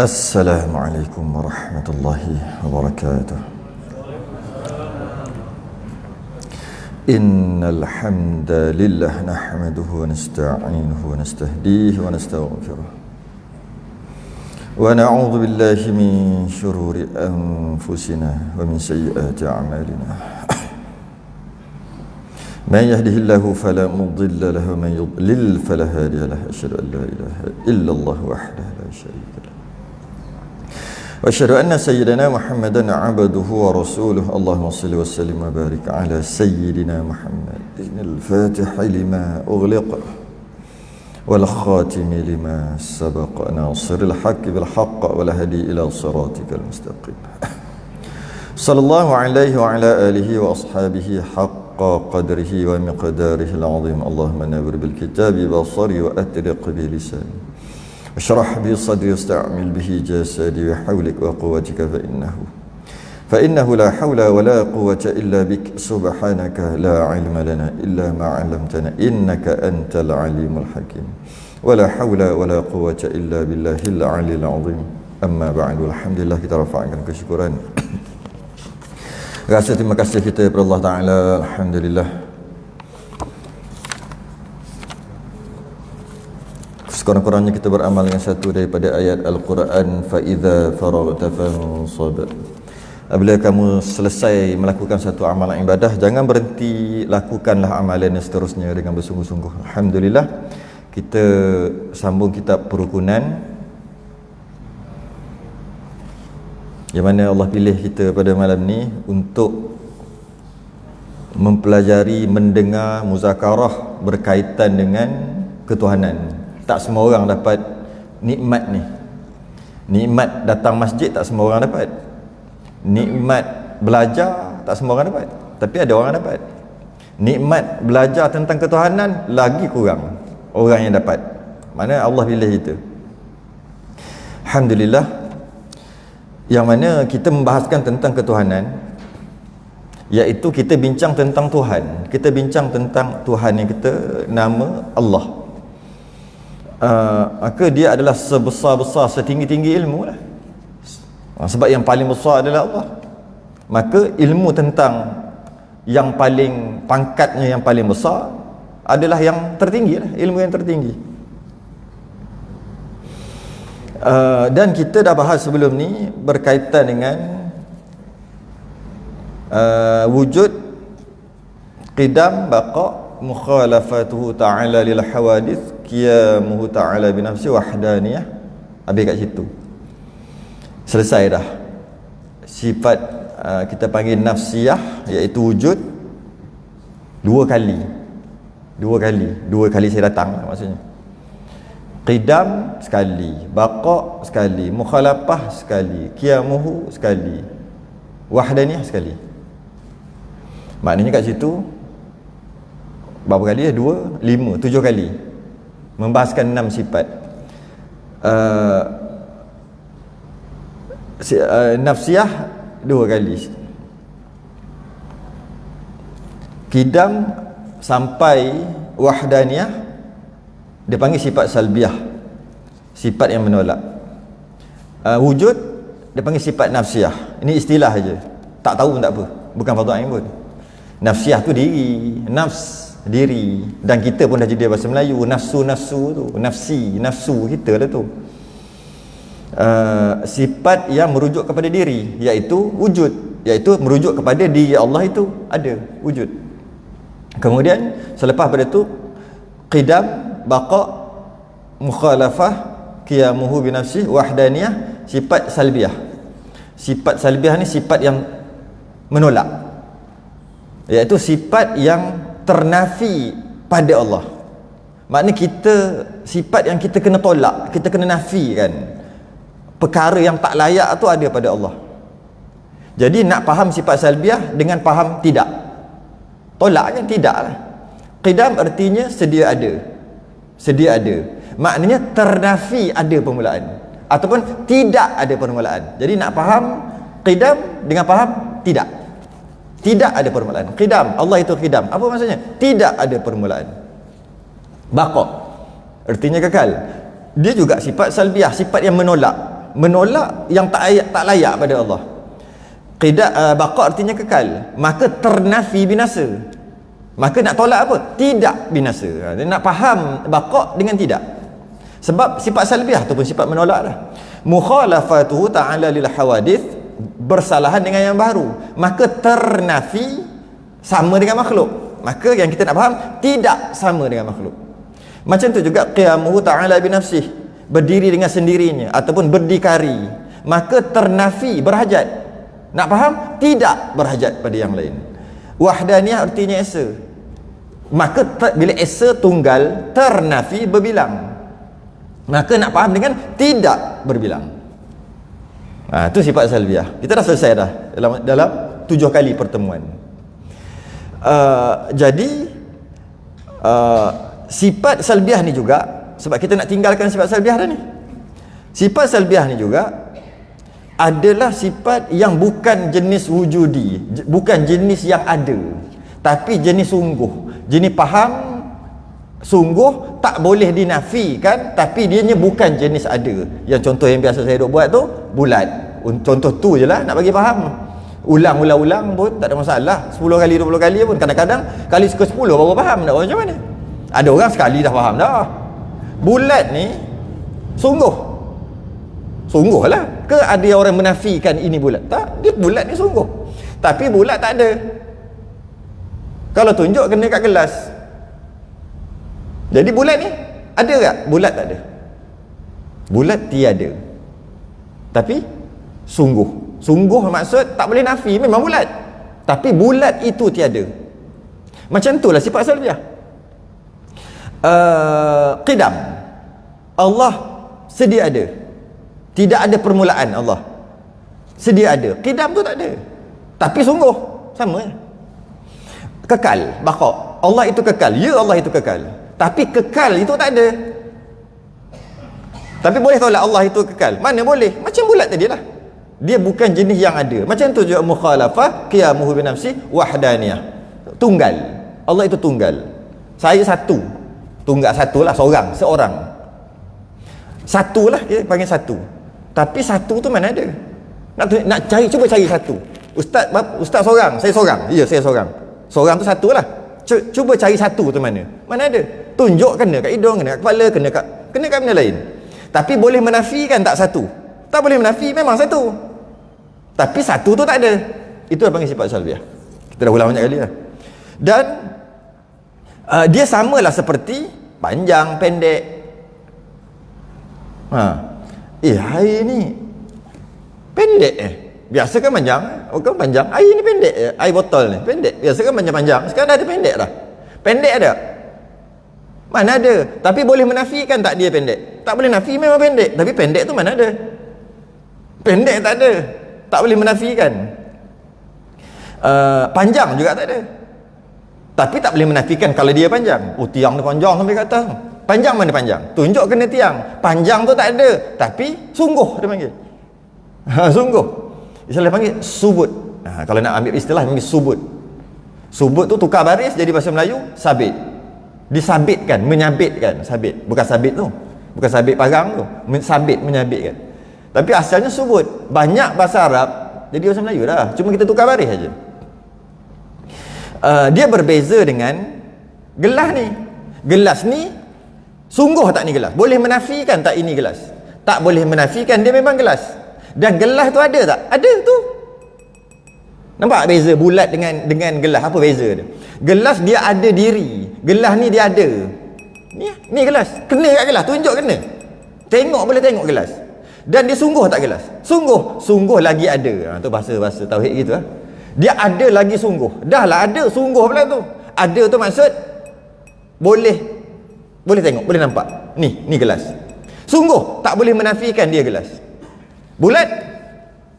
Assalamualaikum warahmatullahi wabarakatuh. Innal hamdalillah nahmaduhu wa nasta'inuhu wa nastahdihi wa nastaghfiruh. Wa na'udzu billahi min shururi anfusina wa min sayyiati a'malina. Man yahdihillahu fala mudilla lahu wa man yudlil fala hadiya lahu. Asyhadu an la ilaha illallah wahdahu la syarika lahu. Wa asyhadu anna sayyidina Muhammadan 'abduhu wa rasuluh. Allahumma shalli wa sallim wa barik ala sayyidina Muhammadin al-fatihi lima ughliqa wal khatimi lima sabaqa nasiril haqqi bil haqq wal hadi ila siratikal mustaqim. Sallallahu alaihi wa ala alihi wa ashabihi haqqa qadrihi wa miqdarihi al-'azim. Allahumma nawwir bil kitabi basari wa atriq bi lisani. اشرح بي صدري واستعمل به جسدي وحولك وقوتك فإنه لا حول ولا قوة إلا بك سبحانك لا علم لنا إلا ما علمتنا إنك أنت العليم الحكيم ولا حول ولا قوة إلا بالله العلي العظيم. أما بعد, alhamdulillah, kita rafa'kan kesyukuran, rasa terima kasih kita kepada Allah Ta'ala. Alhamdulillah, sekurang-kurangnya kita beramal dengan satu daripada ayat Al-Quran, fa idza faraghta fansab. Apabila kamu selesai melakukan satu amalan ibadah, jangan berhenti, lakukanlah amalan yang seterusnya dengan bersungguh-sungguh. Alhamdulillah, kita sambung kitab Perukunan, yang mana Allah pilih kita pada malam ni untuk mempelajari, mendengar muzakarah berkaitan dengan ketuhanan. Tak semua orang dapat nikmat ni. Nikmat datang masjid tak semua orang dapat. Nikmat belajar tak semua orang dapat. Tapi ada orang dapat. Nikmat belajar tentang ketuhanan lagi kurang orang yang dapat. Mana Allah pilih itu. Alhamdulillah, yang mana kita membahaskan tentang ketuhanan, iaitu kita bincang tentang Tuhan. Kita bincang tentang Tuhan yang kita nama Allah. Maka dia adalah sebesar-besar, setinggi-tinggi ilmu lah. Sebab yang paling besar adalah Allah. Maka ilmu tentang yang paling, pangkatnya yang paling besar adalah yang tertinggi lah, ilmu yang tertinggi. Dan kita dah bahas sebelum ni berkaitan dengan wujud, qidam, baqa, mukhalafatuhu ta'ala lil hawadith, qiyamuhu ta'ala binafsi wahdaniyah. Habis kat situ, selesai dah. Sifat kita panggil nafsiyah, iaitu wujud dua kali saya datang maksudnya. Qidam sekali, baqa sekali, mukhalafah sekali, qiyamuhu sekali, wahdaniyah sekali. Maknanya kat situ berapa kali? 2, 5, 7 kali membahaskan 6 sifat. Nafsiyah 2 kali, qidam sampai wahdaniyah dia panggil sifat salbiyah, sifat yang menolak. Wujud dia panggil sifat nafsiyah. Ini istilah aja, tak tahu pun tak apa, bukan fardu ain pun. Nafsiyah tu diri, nafs diri, dan kita pun dah jadi bahasa Melayu, nafsu tu, nafsu kita lah tu. Sifat yang merujuk kepada diri, iaitu wujud, iaitu merujuk kepada diri Allah itu ada wujud. Kemudian selepas pada tu qidam, baqa, mukhalafah, qiyamuhu binafsih, wahdaniyah, sifat salbiyah. Sifat salbiyah ni sifat yang menolak, iaitu sifat yang ternafi pada Allah. Maknanya kita, sifat yang kita kena tolak, kita kena nafikan. Perkara yang tak layak tu ada pada Allah. Jadi nak faham sifat salbiyah dengan faham tidak, tolak kan tidak lah. Qidam artinya sedia ada, maknanya ternafi ada permulaan ataupun tidak ada permulaan. Jadi nak faham qidam dengan faham tidak ada permulaan. Qidam, Allah itu qidam. Apa maksudnya? Tidak ada permulaan. Baqa artinya kekal. Dia juga sifat salbiyah, sifat yang menolak. menolak yang tak layak pada Allah. Baqa artinya kekal, maka ternafi binasa. Maka nak tolak apa? Tidak binasa. Dia nak faham baqa dengan tidak. Sebab sifat salbiah ataupun sifat menolak dah. Mukhalafatuhu ta'ala lil hawadith, bersalahan dengan yang baru, maka ternafi sama dengan makhluk. Maka yang kita nak faham, tidak sama dengan makhluk. Macam tu juga qiyamuhu ta'ala binafsih, berdiri dengan sendirinya ataupun berdikari, maka ternafi berhajat. Nak faham? Tidak berhajat pada yang lain. Wahdaniyah artinya esa, maka bila esa tunggal, ternafi berbilang, maka nak faham dengan tidak berbilang. Itu sifat salbiah. Kita dah selesai dah dalam 7 kali pertemuan. Jadi sifat salbiah ni juga, sebab kita nak tinggalkan sifat salbiah dah ni. Sifat salbiah ni juga adalah sifat yang bukan jenis wujudi, bukan jenis yang ada, tapi jenis sungguh, jenis faham sungguh, tak boleh dinafikan, tapi dianya bukan jenis ada. Yang contoh yang biasa saya duk buat tu, bulat. Contoh tu je lah nak bagi faham. Ulang pun tak ada masalah, 10 kali 20 kali pun, kadang-kadang kali suka 10 baru faham. Nak macam mana? Ada orang sekali dah faham dah. Bulat ni sungguh lah. Ke ada orang menafikan ini bulat? Tak, dia bulat ni sungguh. Tapi bulat tak ada. Kalau tunjuk kena kat gelas. Jadi bulat ni ada tak? Bulat tak ada. Bulat tiada. Tapi sungguh maksud tak boleh nafi, memang bulat. Tapi bulat itu tiada. Macam itulah sifat salbiah. Qidam, Allah sedia ada, tidak ada permulaan. Allah sedia ada, qidam tu tak ada, tapi sungguh sama. Kekal, baqa, Allah itu kekal, ya Allah itu kekal, tapi kekal itu tak ada. Tapi boleh tolak Allah itu kekal? Mana boleh? Macam bulat tadi lah, dia bukan jenis yang ada. Macam tu juga mukhalafah, qiyamuhu binafsi, wahdaniyah, tunggal. Allah itu tunggal, saya satu. Tunggal satu lah, seorang satu lah, kita panggil satu. Tapi satu tu mana ada? Nak cari, cuba cari satu. Ustaz seorang, saya seorang. Ya, saya seorang. Seorang tu satu lah. Cuba cari satu tu mana ada? Tunjuk kena kat hidung, kena kat kepala, kena kat benda lain. Tapi boleh menafikan tak satu? Tak boleh menafi, memang satu. Tapi satu tu tak ada. Itu yang panggil sifat salbiah. Kita dah ulang banyak kali lah. Dan dia samalah seperti panjang, pendek. Air ni pendek biasa kan panjang, kan panjang. Air ni pendek air botol ni pendek. Biasa kan panjang-panjang, sekarang dah ada pendek dah. Pendek ada? Mana ada? Tapi boleh menafikan tak dia pendek? Tak boleh nafi, memang pendek. Tapi pendek tu mana ada? Pendek tak ada, tak boleh menafikan. Panjang juga tak ada, tapi tak boleh menafikan kalau dia panjang. Tiang tu panjang sampai kat atas. Panjang mana panjang? Tunjuk kena tiang. Panjang tu tak ada, tapi sungguh dia panggil. Sungguh. Istilah panggil subut. Kalau nak ambil istilah panggil subut. Subut tu tukar baris jadi bahasa Melayu sabit. Disabitkan, menyabitkan, sabit. Bukan sabit tu. Bukan sabit parang tu. Sabit, menyabitkan. Tapi asalnya subut. Banyak bahasa Arab jadi bahasa Melayu dah. Cuma kita tukar baris saja. Dia berbeza dengan gelas ni. Gelas ni sungguh tak ni gelas? Boleh menafikan tak ini gelas? Tak boleh menafikan, dia memang gelas. Dan gelas tu ada tak? Ada tu. Nampak beza bulat dengan gelas? Apa beza dia? Gelas dia ada diri, gelas ni dia ada. Ni gelas, kena kat gelas, tunjuk kena. Tengok boleh tengok gelas. Dan dia sungguh tak gelas? Sungguh lagi ada. Tu bahasa tauhid gitu lah. Dia ada lagi sungguh. Dah lah ada, sungguh pula tu. Ada tu maksud boleh tengok, boleh nampak. Ni gelas. Sungguh tak boleh menafikan dia gelas. Bulat?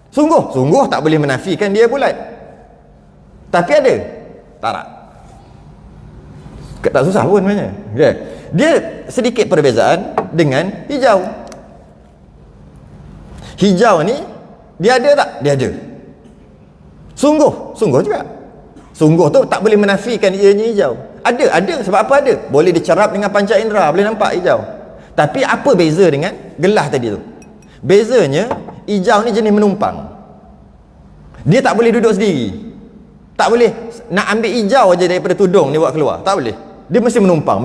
Sungguh tak boleh menafikan dia bulat. Tapi ada? Tak. Tak susah pun sebenarnya. Dia sedikit perbezaan dengan hijau. Hijau ni dia ada tak? Dia ada. Sungguh juga. Sungguh tu tak boleh menafikan ianya hijau. Ada. Sebab apa ada? Boleh dicerap dengan panca indera, boleh nampak hijau. Tapi apa beza dengan gelas tadi tu? Bezanya, ijau ni jenis menumpang. Dia tak boleh duduk sendiri. Tak boleh nak ambil ijau aja daripada tudung ni buat keluar. Tak boleh. Dia mesti menumpang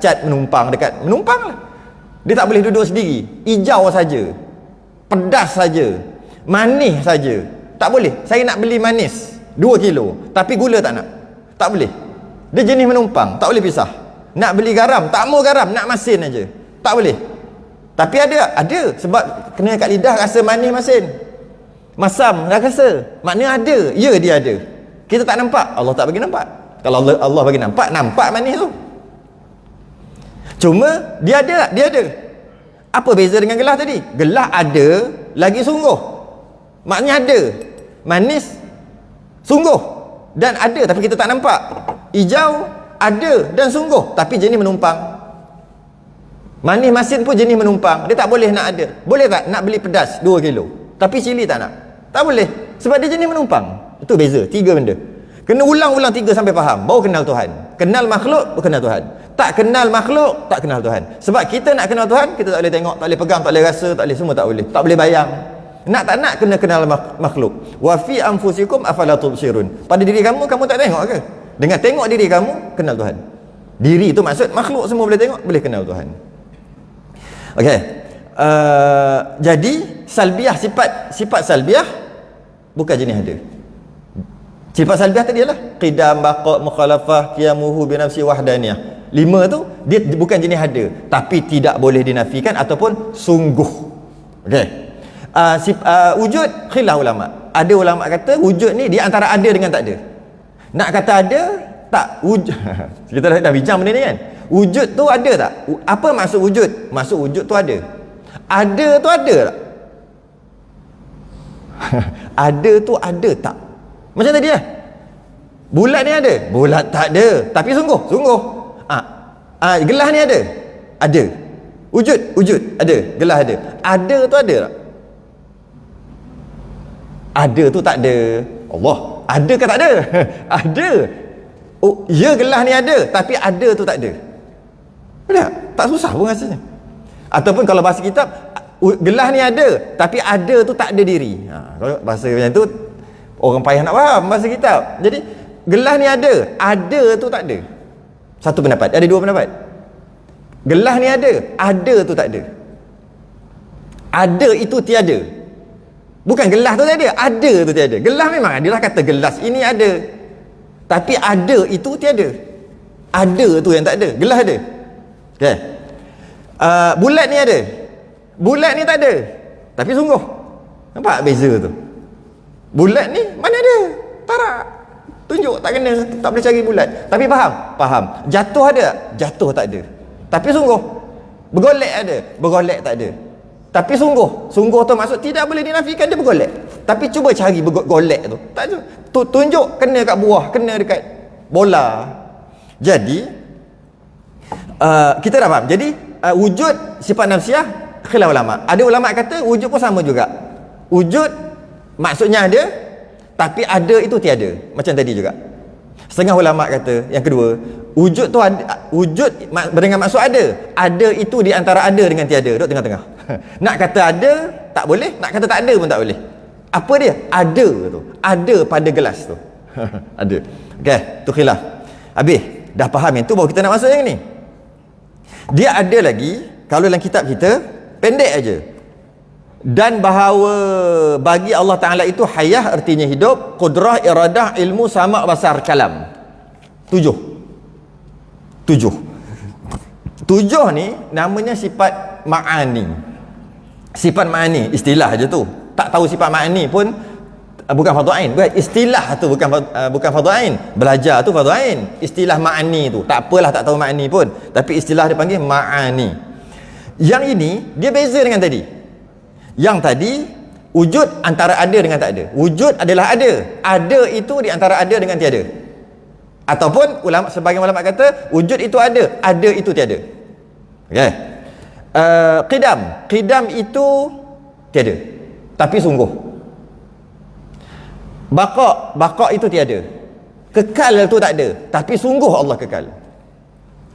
cat menumpang dekat menumpang lah. Dia tak boleh duduk sendiri. Ijau saja. Pedas saja. Manis saja. Tak boleh. Saya nak beli manis 2 kilo, tapi gula tak nak. Tak boleh. Dia jenis menumpang, tak boleh pisah. Nak beli garam, tak mau garam, nak masin aja. Tak boleh. Tapi ada sebab kena kat lidah rasa manis masin. Masam dah rasa. Maknanya ada. Ya, dia ada. Kita tak nampak. Allah tak bagi nampak. Kalau Allah bagi nampak manis tu. Cuma dia ada. Apa beza dengan gelas tadi? Gelas ada, lagi sungguh. Maknanya ada. Manis sungguh dan ada tapi kita tak nampak. Hijau ada dan sungguh tapi jenis menumpang. Manis masin pun jenis menumpang. Dia tak boleh nak ada. Boleh tak nak beli pedas 2 kilo tapi cili tak nak? Tak boleh sebab dia jenis menumpang. Itu beza. 3 benda. Kena ulang-ulang 3 sampai faham baru kenal Tuhan. Kenal makhluk baru kenal Tuhan. Tak kenal makhluk tak kenal Tuhan. Sebab kita nak kenal Tuhan, kita tak boleh tengok, tak boleh pegang, tak boleh rasa, tak boleh semua, tak boleh. Tak boleh bayang. Nak tak nak kena kenal makhluk. Wa fi anfusikum afala tubsirun. Pada diri kamu tak tengok ke? Dengan tengok diri kamu kenal Tuhan. Diri itu maksud makhluk semua boleh tengok, boleh kenal Tuhan. Okey. Jadi salbiah, sifat salbiah bukan jenis ada. Sifat salbiah tadi ialah qidam, baqa, mukhalafah, qiyamuhu bi nafsi wahdaniyah. 5 tu dia bukan jenis ada tapi tidak boleh dinafikan ataupun sungguh. Okey. Wujud khilaf ulama. Ada ulama kata wujud ni dia antara ada dengan tak ada. Nak kata ada tak wujud. Kita dah bincang benda ni kan. Wujud tu ada tak? Apa maksud wujud? Maksud wujud tu ada. Ada tu ada tak? Ada tu ada tak? Macam tadi lah. Bulat ni ada? Bulat tak ada. Tapi sungguh. Gelas ni ada? Ada. Wujud ada. Gelas ada. Ada tu ada tak? Ada tu tak ada. Allah, ada ke tak ada? Ada. Oh, ya gelas ni ada, tapi ada tu tak ada. Benar? Tak susah pun rasanya. Ataupun kalau bahasa kitab, gelas ni ada, tapi ada tu tak ada diri. Kalau bahasa macam tu, orang payah nak faham bahasa kitab. Jadi, gelas ni ada tu tak ada. Satu pendapat, ada 2 pendapat. Gelas ni ada tu tak ada. Ada itu tiada. Bukan gelas tu tiada, ada tu tiada. Gelas memang adalah kata gelas ini ada. Tapi ada itu tiada. Ada tu yang tak ada. Gelas ada. Okey. Bulat ni ada. Bulat ni tak ada. Tapi sungguh. Nampak beza tu? Bulat ni mana ada? Tarak. Tunjuk tak kena, tak boleh cari bulat. Tapi faham. Jatuh ada? Jatuh tak ada. Tapi sungguh. Bergolek ada? Bergolek tak ada. Tapi sungguh tu maksud tidak boleh dinafikan, dia bergolek. Tapi cuba cari bergolek tu. Tak ada. Tunjuk kena kat buah, kena dekat bola. Jadi kita dah faham. Jadi wujud sifat nafsiah khilaf ulama. Ada ulama kata wujud pun sama juga. Wujud maksudnya ada, tapi ada itu tiada. Macam tadi juga. Setengah ulama kata yang kedua, wujud tu ada, wujud dengan maksud ada. Ada itu di antara ada dengan tiada, duduk tengah-tengah. Nak kata ada tak boleh, nak kata tak ada pun tak boleh. Apa dia? Ada tu. Ada pada gelas tu. Ada. Okey, tu khilaf. Habis, dah faham yang tu baru kita nak masuk yang ni. Dia ada lagi, kalau dalam kitab kita pendek aja. Dan bahawa bagi Allah Ta'ala itu hayah artinya hidup, qudrah, iradah, ilmu, sama, basar, kalam. 7 ni namanya sifat ma'ani. Sifat ma'ani, istilah aja tu. Tak tahu sifat ma'ani pun bukan fardu ain. Istilah tu bukan fardu ain. Belajar tu fardu ain. Istilah ma'ani tu tak apalah, tak tahu ma'ani pun, tapi istilah dia panggil ma'ani. Yang ini dia beza dengan tadi. Yang tadi wujud antara ada dengan tak ada. Wujud adalah ada. Ada itu di antara ada dengan tiada. Ataupun sebagian ulama kata wujud itu ada itu tiada. Okey. Qidam itu tiada. Tapi sungguh. Baqa itu tiada. Kekal itu tak ada, tapi sungguh Allah kekal.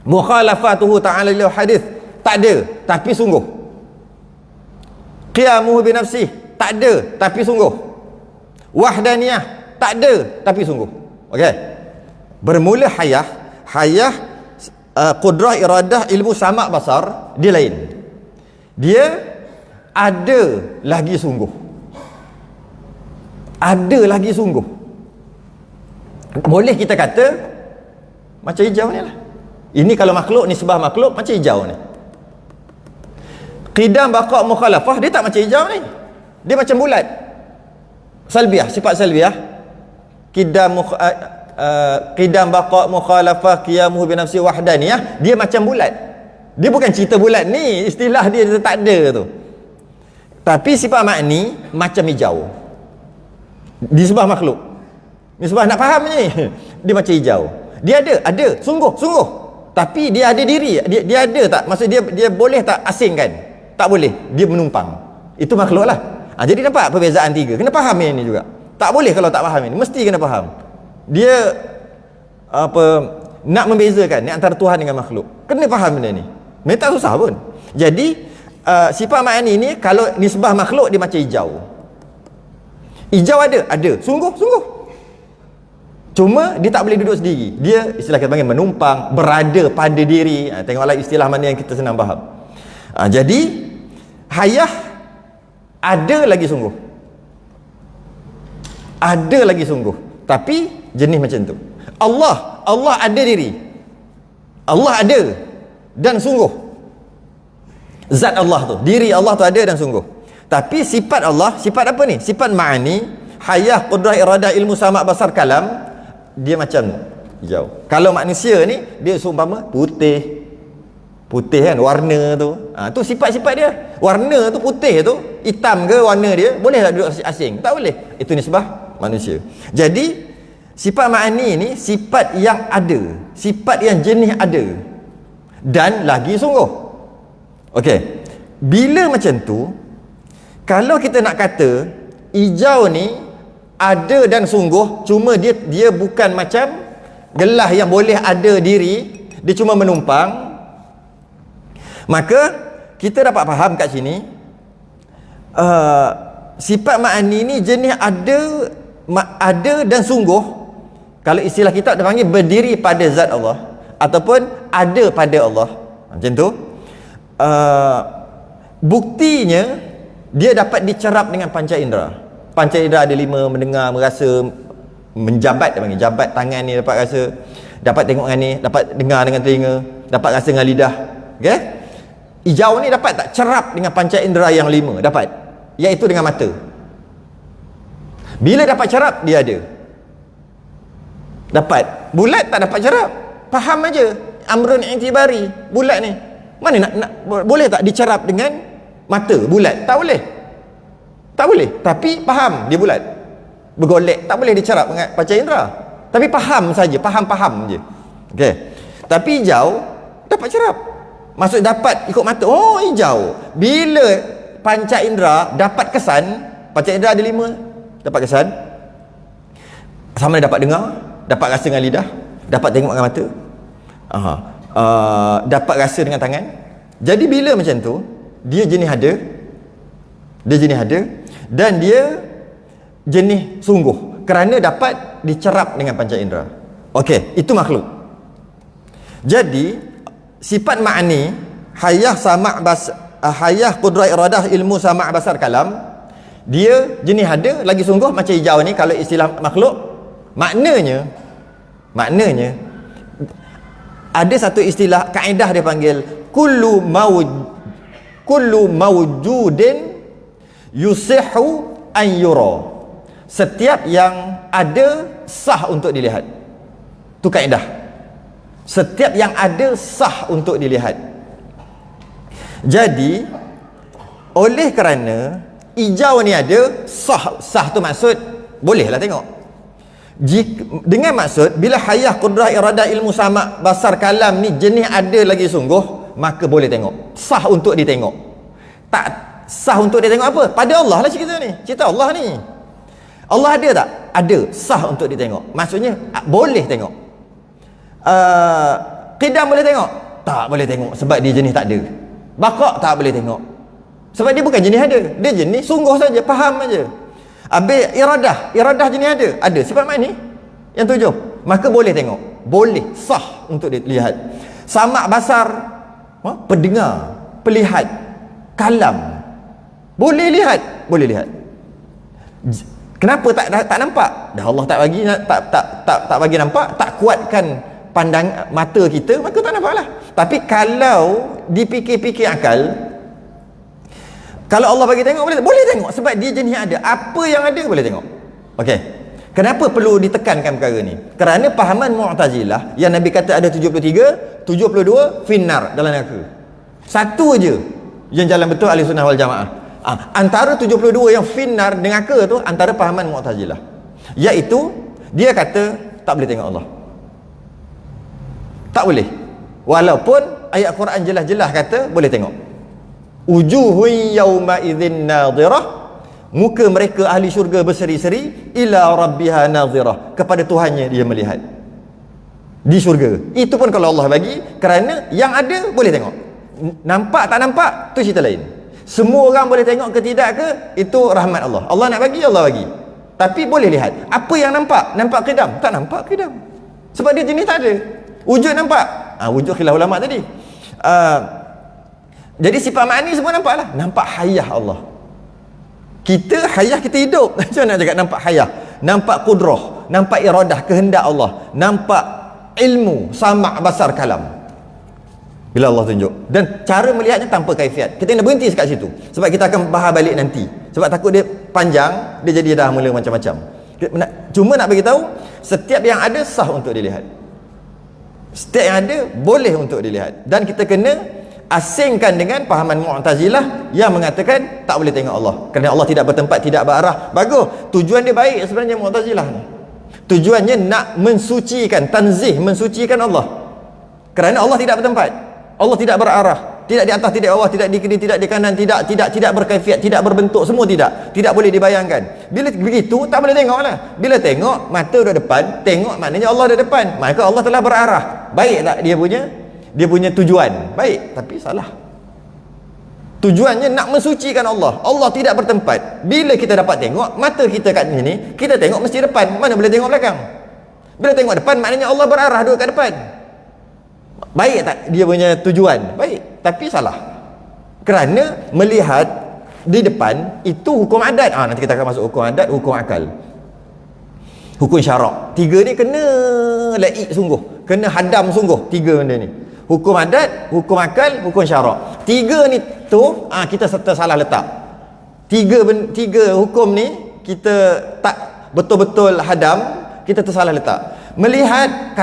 Mukhalafatuhu ta'ala lil hadis tak ada, tapi sungguh. Qiyamuhu bi nafsih, tak ada tapi sungguh. Wahdaniyah, tak ada tapi sungguh. Okey. Bermula hayah, qudrah, iradah, ilmu, sama', basar, dia lain. Dia ada lagi sungguh. Ada lagi sungguh. Boleh kita kata macam hijau ni lah. Ini kalau makhluk, ni sebab makhluk macam hijau ni. Qidam, baqa', mukhalafah, dia tak macam hijau ni. Dia macam bulat. Salbiah, sifat salbiah. Qidam, baqa', mukhalafah, qiyamuhu bi nafsi, wahdaniyah, dia macam bulat. Dia bukan cerita bulat ni, istilah dia tak ada tu. Tapi sifat makni macam hijau. Di sebelah makhluk. Ni sebab nak faham ni. Dia macam hijau. Dia ada, sungguh. Tapi dia ada diri. Dia ada tak? Maksud dia boleh tak asingkan? Tak boleh. Dia menumpang. Itu makhluk lah. Jadi nampak perbezaan tiga. Kena faham ini juga. Tak boleh kalau tak faham ini. Mesti kena faham. Dia nak membezakan ni antara Tuhan dengan makhluk. Kena faham benda ni. Mereka tak susah pun. Jadi sifat makni ni kalau nisbah makhluk dia macam hijau. Hijau ada, sungguh. Cuma dia tak boleh duduk sendiri. Dia istilah kita panggil menumpang, berada pada diri. Tengoklah istilah mana yang kita senang faham. Jadi hayah ada lagi sungguh. Ada lagi sungguh. Tapi jenis macam tu. Allah ada diri. Allah ada dan sungguh. Zat Allah tu, diri Allah tu ada dan sungguh. Tapi sifat Allah, sifat apa ni? Sifat ma'ani, hayah, qudrah, iradah, ilmu, sama', basar, kalam, dia macam hijau. Kalau manusia ni dia seumpama putih kan, warna tu. Tu sifat-sifat dia. Warna tu putih tu, hitam ke warna dia, boleh tak duduk asing? Tak boleh. Itu nisbah manusia. Jadi sifat ma'ani ni sifat yang ada, sifat yang jenis ada dan lagi sungguh. Okey. Bila macam tu, kalau kita nak kata hijau ni ada dan sungguh, cuma dia bukan macam gelah yang boleh ada diri, dia cuma menumpang, maka kita dapat faham kat sini sifat ma'ani ni jenis ada dan sungguh. Kalau istilah kita panggil berdiri pada zat Allah ataupun ada pada Allah, macam tu. Buktinya dia dapat dicerap dengan panca indera. Panca indera ada 5, mendengar, merasa, menjabat, dia panggil jabat tangan ni, dapat rasa, dapat tengok dengan ni, dapat dengar dengan telinga, dapat rasa dengan lidah. Okey? Hijau ni dapat tak cerap dengan panca indera yang 5? Dapat, iaitu dengan mata. Bila dapat cerap, dia ada. Dapat. Bulat tak dapat cerap, faham aja, amrun i'tibari. Bulat ni mana nak boleh tak dicerap dengan mata? Bulat tak boleh. Tapi faham dia bulat, bergolek, tak boleh dicerap dengan panca indera, tapi faham saja, faham je. Okey. Tapi hijau dapat cerap, maksud dapat ikut mata. Oh, hijau. Bila panca indera dapat kesan, panca indera ada 5, dapat kesan, sama ada dapat dengar, dapat rasa dengan lidah, dapat tengok dengan mata, dapat rasa dengan tangan. Jadi bila macam tu, dia jenis ada, dan dia jenis sungguh kerana dapat dicerap dengan panca indera. Okey, itu makhluk. Jadi sifat ma'ni, hayah, sama', hayah, qudrah, iradah, ilmu, sama', basar, kalam, dia jenis ada lagi sungguh macam hijau ni. Kalau istilah makhluk, maknanya ada satu istilah kaedah dia panggil kullu mawjudin yusihhu an yura. Setiap yang ada sah untuk dilihat. Tu kaedah. Setiap yang ada sah untuk dilihat. Jadi oleh kerana hijau ni ada, sah tu maksud bolehlah tengok. Dengan maksud bila hayah, qudrah, iradah, ilmu, sama', basar, kalam ni jenis ada lagi sungguh, maka boleh tengok. Sah untuk ditengok. Tak sah untuk ditengok apa? Pada Allah lah cerita ni. Cerita Allah ni. Allah ada tak? Ada. Sah untuk ditengok. Maksudnya boleh tengok. Qidam boleh tengok? Tak boleh tengok sebab dia jenis tak ada. Baqa' tak boleh tengok Sebab dia bukan jenis ada, dia jenis sungguh saja, faham saja. Habis iradah jenis ada. Sifat makni yang 7. Maka boleh tengok, boleh sah untuk dilihat. Samak basar, pendengar, pelihat, kalam, boleh lihat. Kenapa tak nampak? Dah Allah tak bagi, tak bagi nampak, tak kuatkan pandang mata kita, maka tak nampaklah. Tapi kalau dipikir-pikir akal, kalau Allah bagi tengok, boleh tengok, sebab dia jenis ada. Apa yang ada boleh tengok. Okey. Kenapa perlu ditekankan perkara ni? Kerana pahaman Mu'tazilah yang Nabi kata ada 73, 72 finnar, dalam neraka. Satu je yang jalan betul ahli sunnah wal jamaah. Antara 72 yang finnar neraka tu antara pahaman Mu'tazilah, iaitu dia kata tak boleh tengok Allah. Tak boleh. Walaupun ayat Quran jelas-jelas kata boleh tengok. Wujuhun yawma idzin nadhirah, muka mereka ahli syurga berseri-seri, ila rabbiha nadhirah, kepada Tuhannya dia melihat di syurga. Itu pun kalau Allah bagi, kerana yang ada boleh tengok. Nampak tak nampak tu cerita lain. Semua orang boleh tengok ke tidak ke, itu rahmat Allah. Allah nak bagi, Allah bagi. Tapi boleh lihat. Apa yang nampak? Nampak qidam? Tak nampak qidam, sebab dia jenis tak ada. Wujud nampak? Wujud khilaf ulama tadi. Jadi sifat makni semua nampak lah. Nampak hayah Allah. Kita hayah, kita hidup. Macam mana nak cakap nampak hayah? Nampak kudrah, nampak iradah, kehendak Allah, nampak ilmu, samak, basar, kalam, bila Allah tunjuk. Dan cara melihatnya tanpa kaifiat. Kita nak berhenti dekat situ, sebab kita akan bahas balik nanti. Sebab takut dia panjang, dia jadi dah mula macam-macam. Cuma nak bagi tahu, setiap yang ada sah untuk dilihat. Setiap yang ada boleh untuk dilihat. Dan kita kena asingkan dengan pahaman Mu'tazilah yang mengatakan tak boleh tengok Allah, kerana Allah tidak bertempat, tidak berarah. Bagus, tujuan dia baik sebenarnya Mu'tazilah ni. Tujuannya nak mensucikan, tanzih, mensucikan Allah, kerana Allah tidak bertempat, Allah tidak berarah, tidak di atas, tidak di bawah, tidak di kiri, tidak di kanan, tidak berkaifiat, tidak berbentuk, semua tidak boleh dibayangkan. Bila begitu tak boleh tengok lah. Bila tengok, mata dah depan, tengok maknanya Allah dah depan, maka Allah telah berarah. Baik tak dia punya tujuan? Baik, tapi salah. Tujuannya nak mensucikan Allah. Allah tidak bertempat. Bila kita dapat tengok, mata kita kat sini, kita tengok mesti depan, mana boleh tengok belakang. Bila tengok depan, maknanya Allah berarah duduk kat depan. Baik tak dia punya tujuan? Baik, tapi salah. Kerana melihat di depan itu hukum adat. Nanti kita akan masuk hukum adat, hukum akal, hukum syarak. Tiga ni kena laik sungguh, kena hadam sungguh. Tiga benda ni, hukum adat, hukum akal, hukum syarak. Tiga ni tu kita salah letak. Tiga hukum ni kita tak betul-betul hadam, kita tersalah letak. Melihat,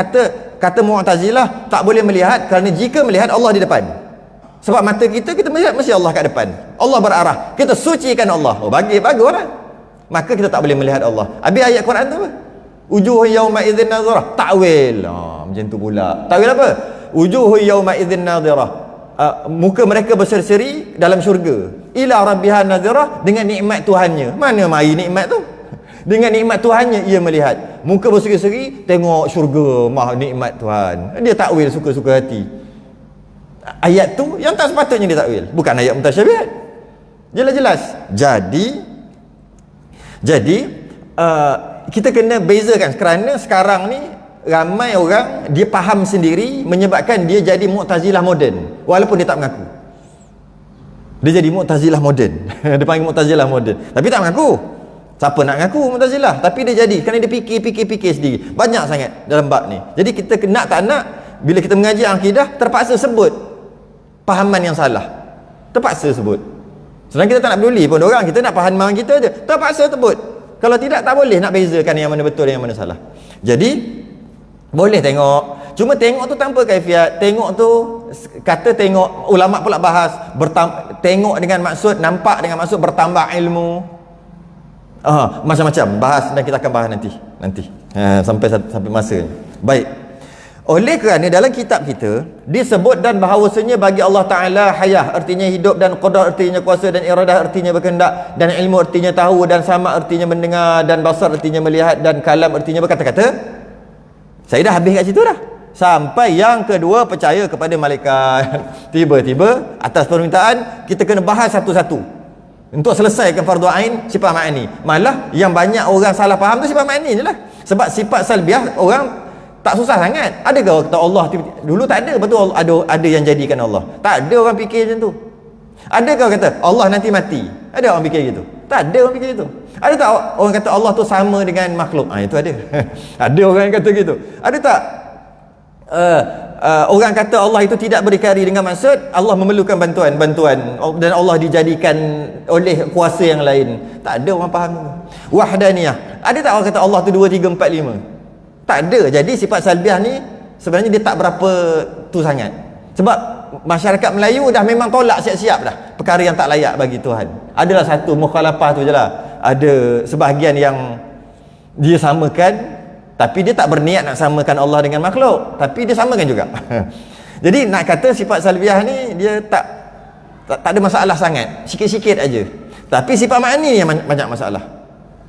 kata Mu'tazilah tak boleh melihat, kerana jika melihat Allah di depan. Sebab mata kita melihat mesti Allah kat depan, Allah berarah, kita sucikan Allah. Baguslah. Maka kita tak boleh melihat Allah. Habis ayat Quran tu apa? Wujuhun yawma idzin nadhirah. Takwil. Macam tu pula. Takwil apa? Wujuhun yawma idzin nadhirah. Muka mereka berseri-seri dalam syurga. Ila rabbiha nadhirah, dengan nikmat Tuhannya. Mana mari nikmat tu? Dengan nikmat Tuhannya ia melihat. Muka berseri-seri, tengok syurga, nikmat Tuhan. Dia takwil suka-suka hati. Ayat tu yang tak sepatutnya dia takwil. Bukan ayat mutasyabihat. Jelas-jelas. Jadi kita kena bezakan, kerana sekarang ni ramai orang dia faham sendiri, menyebabkan dia jadi Mu'tazilah moden, walaupun dia tak mengaku. Dia jadi Mu'tazilah moden. Dia panggil Mu'tazilah moden, tapi tak mengaku. Siapa nak mengaku Mu'tazilah? Tapi dia jadi, kerana dia fikir sendiri. Banyak sangat dalam bab ni. Jadi kita nak tak nak, bila kita mengaji akidah, terpaksa sebut pahaman yang salah. Terpaksa sebut. Sebenarnya kita tak nak peduli pun orang, kita nak pahaman kita je, terpaksa sebut. Kalau tidak, tak boleh nak bezakan yang mana betul dan yang mana salah. Jadi boleh tengok, cuma tengok tu tanpa kaifiat. Tengok tu, kata tengok, ulama pula bahas tengok dengan maksud, nampak dengan maksud bertambah ilmu, macam-macam bahas, dan kita akan bahas nanti sampai masa. Baik, oleh kerana dalam kitab kita disebut dan bahawasanya bagi Allah Ta'ala hayah artinya hidup, dan qadar artinya kuasa, dan iradah artinya berkehendak, dan ilmu artinya tahu, dan sama artinya mendengar, dan basar artinya melihat, dan kalam artinya berkata-kata. Saya dah habis kat situ dah. Sampai yang kedua, percaya kepada malaikat. Tiba-tiba atas permintaan kita kena bahas satu-satu untuk selesaikan fardu ain sifat ma'ani. Malah yang banyak orang salah faham tu sifat ma'ani je lah. Sebab sifat salbiah orang tak susah sangat. Adakah orang kata Allah dulu tak ada, betul ada yang jadikan Allah? Tak ada orang fikir macam tu. Adakah orang kata Allah nanti mati? Ada orang fikir gitu? Tak ada orang fikir gitu. Ada tak orang kata Allah tu sama dengan makhluk? Itu ada. Ada orang yang kata gitu. Ada tak orang kata Allah itu tidak berdikari dengan maksud Allah memerlukan bantuan dan Allah dijadikan oleh kuasa yang lain? Tak ada orang faham. Wahdaniyah, ada tak orang kata Allah tu 2, 3, 4, 5? Tak ada. Jadi sifat salbiah ni sebenarnya dia tak berapa tu sangat. Sebab masyarakat Melayu dah memang tolak siap-siap dah perkara yang tak layak bagi Tuhan. Adalah satu mukhalafah tu je lah. Ada sebahagian yang dia samakan, tapi dia tak berniat nak samakan Allah dengan makhluk, tapi dia samakan juga. Jadi nak kata sifat salbiah ni dia tak ada masalah sangat, sikit-sikit aja. Tapi sifat ma'ani yang banyak masalah.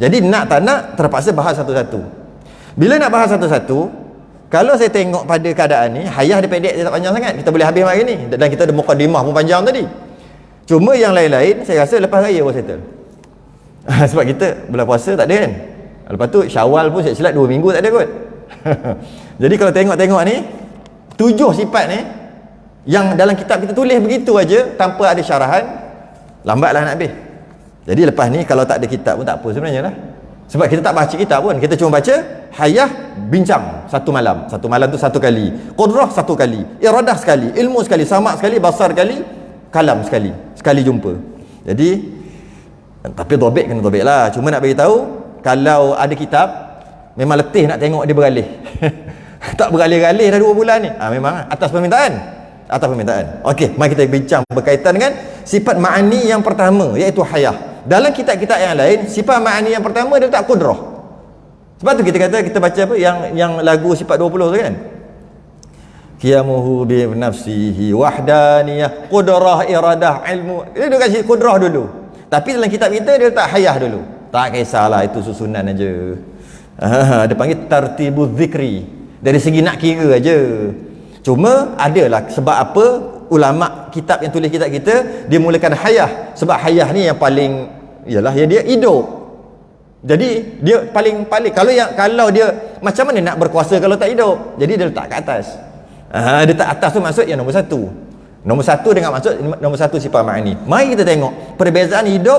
Jadi nak tak nak terpaksa bahas satu-satu. Bila nak bahas satu-satu, kalau saya tengok pada keadaan ni, hayah dia pendek, dia tak panjang sangat, kita boleh habis hari ni. Dan kita ada mukadimah pun panjang tadi. Cuma yang lain-lain saya rasa lepas raya pun settle. Sebab kita bulan puasa tak ada kan. Lepas tu Syawal pun silap 2 minggu tak ada kot. Jadi kalau tengok-tengok ni 7 sifat ni yang dalam kitab kita tulis begitu aja tanpa ada syarahan, lambatlah nak habis. Jadi lepas ni kalau tak ada kitab pun tak apa sebenarnya lah. Sebab kita tak baca kitab pun, kita cuma baca hayah bincang satu malam tu 1 kali, qudrah 1 kali, iradah sekali, ilmu sekali, samak sekali, basar sekali, kalam sekali jumpa. Jadi tapi dobek kena dobek lah. Cuma nak bagi tahu, kalau ada kitab memang letih nak tengok dia beralih. Tak beralih-alih dah 2 bulan ni. Memang atas permintaan. Okey, mari kita bincang berkaitan dengan sifat ma'ani yang pertama, iaitu hayah. Dalam kitab-kitab yang lain, sifat ma'ani yang pertama dia tak qudrah. Sebab tu kita kata, kita baca apa yang lagu sifat 20 tu kan. Qiyamuhu bi nafsihi wahdaniyah, qudrah, iradah, ilmu. Dia kasi qudrah dulu. Tapi dalam kitab kita dia letak hayah dulu. Tak kisahlah, itu susunan aja. Dia panggil tartibuz zikri. Dari segi nak kira aja. Cuma adalah sebab apa ulama kitab yang tulis kitab kita dia mulakan hayah. Sebab hayah ni yang paling, ialah yang dia hidup. Jadi dia paling kalau dia macam mana nak berkuasa kalau tak hidup. Jadi dia letak kat atas. Dia letak atas tu maksud yang nombor 1. Nombor 1 dengan maksud nombor 1 sifat ma'ani. Mari kita tengok perbezaan hidup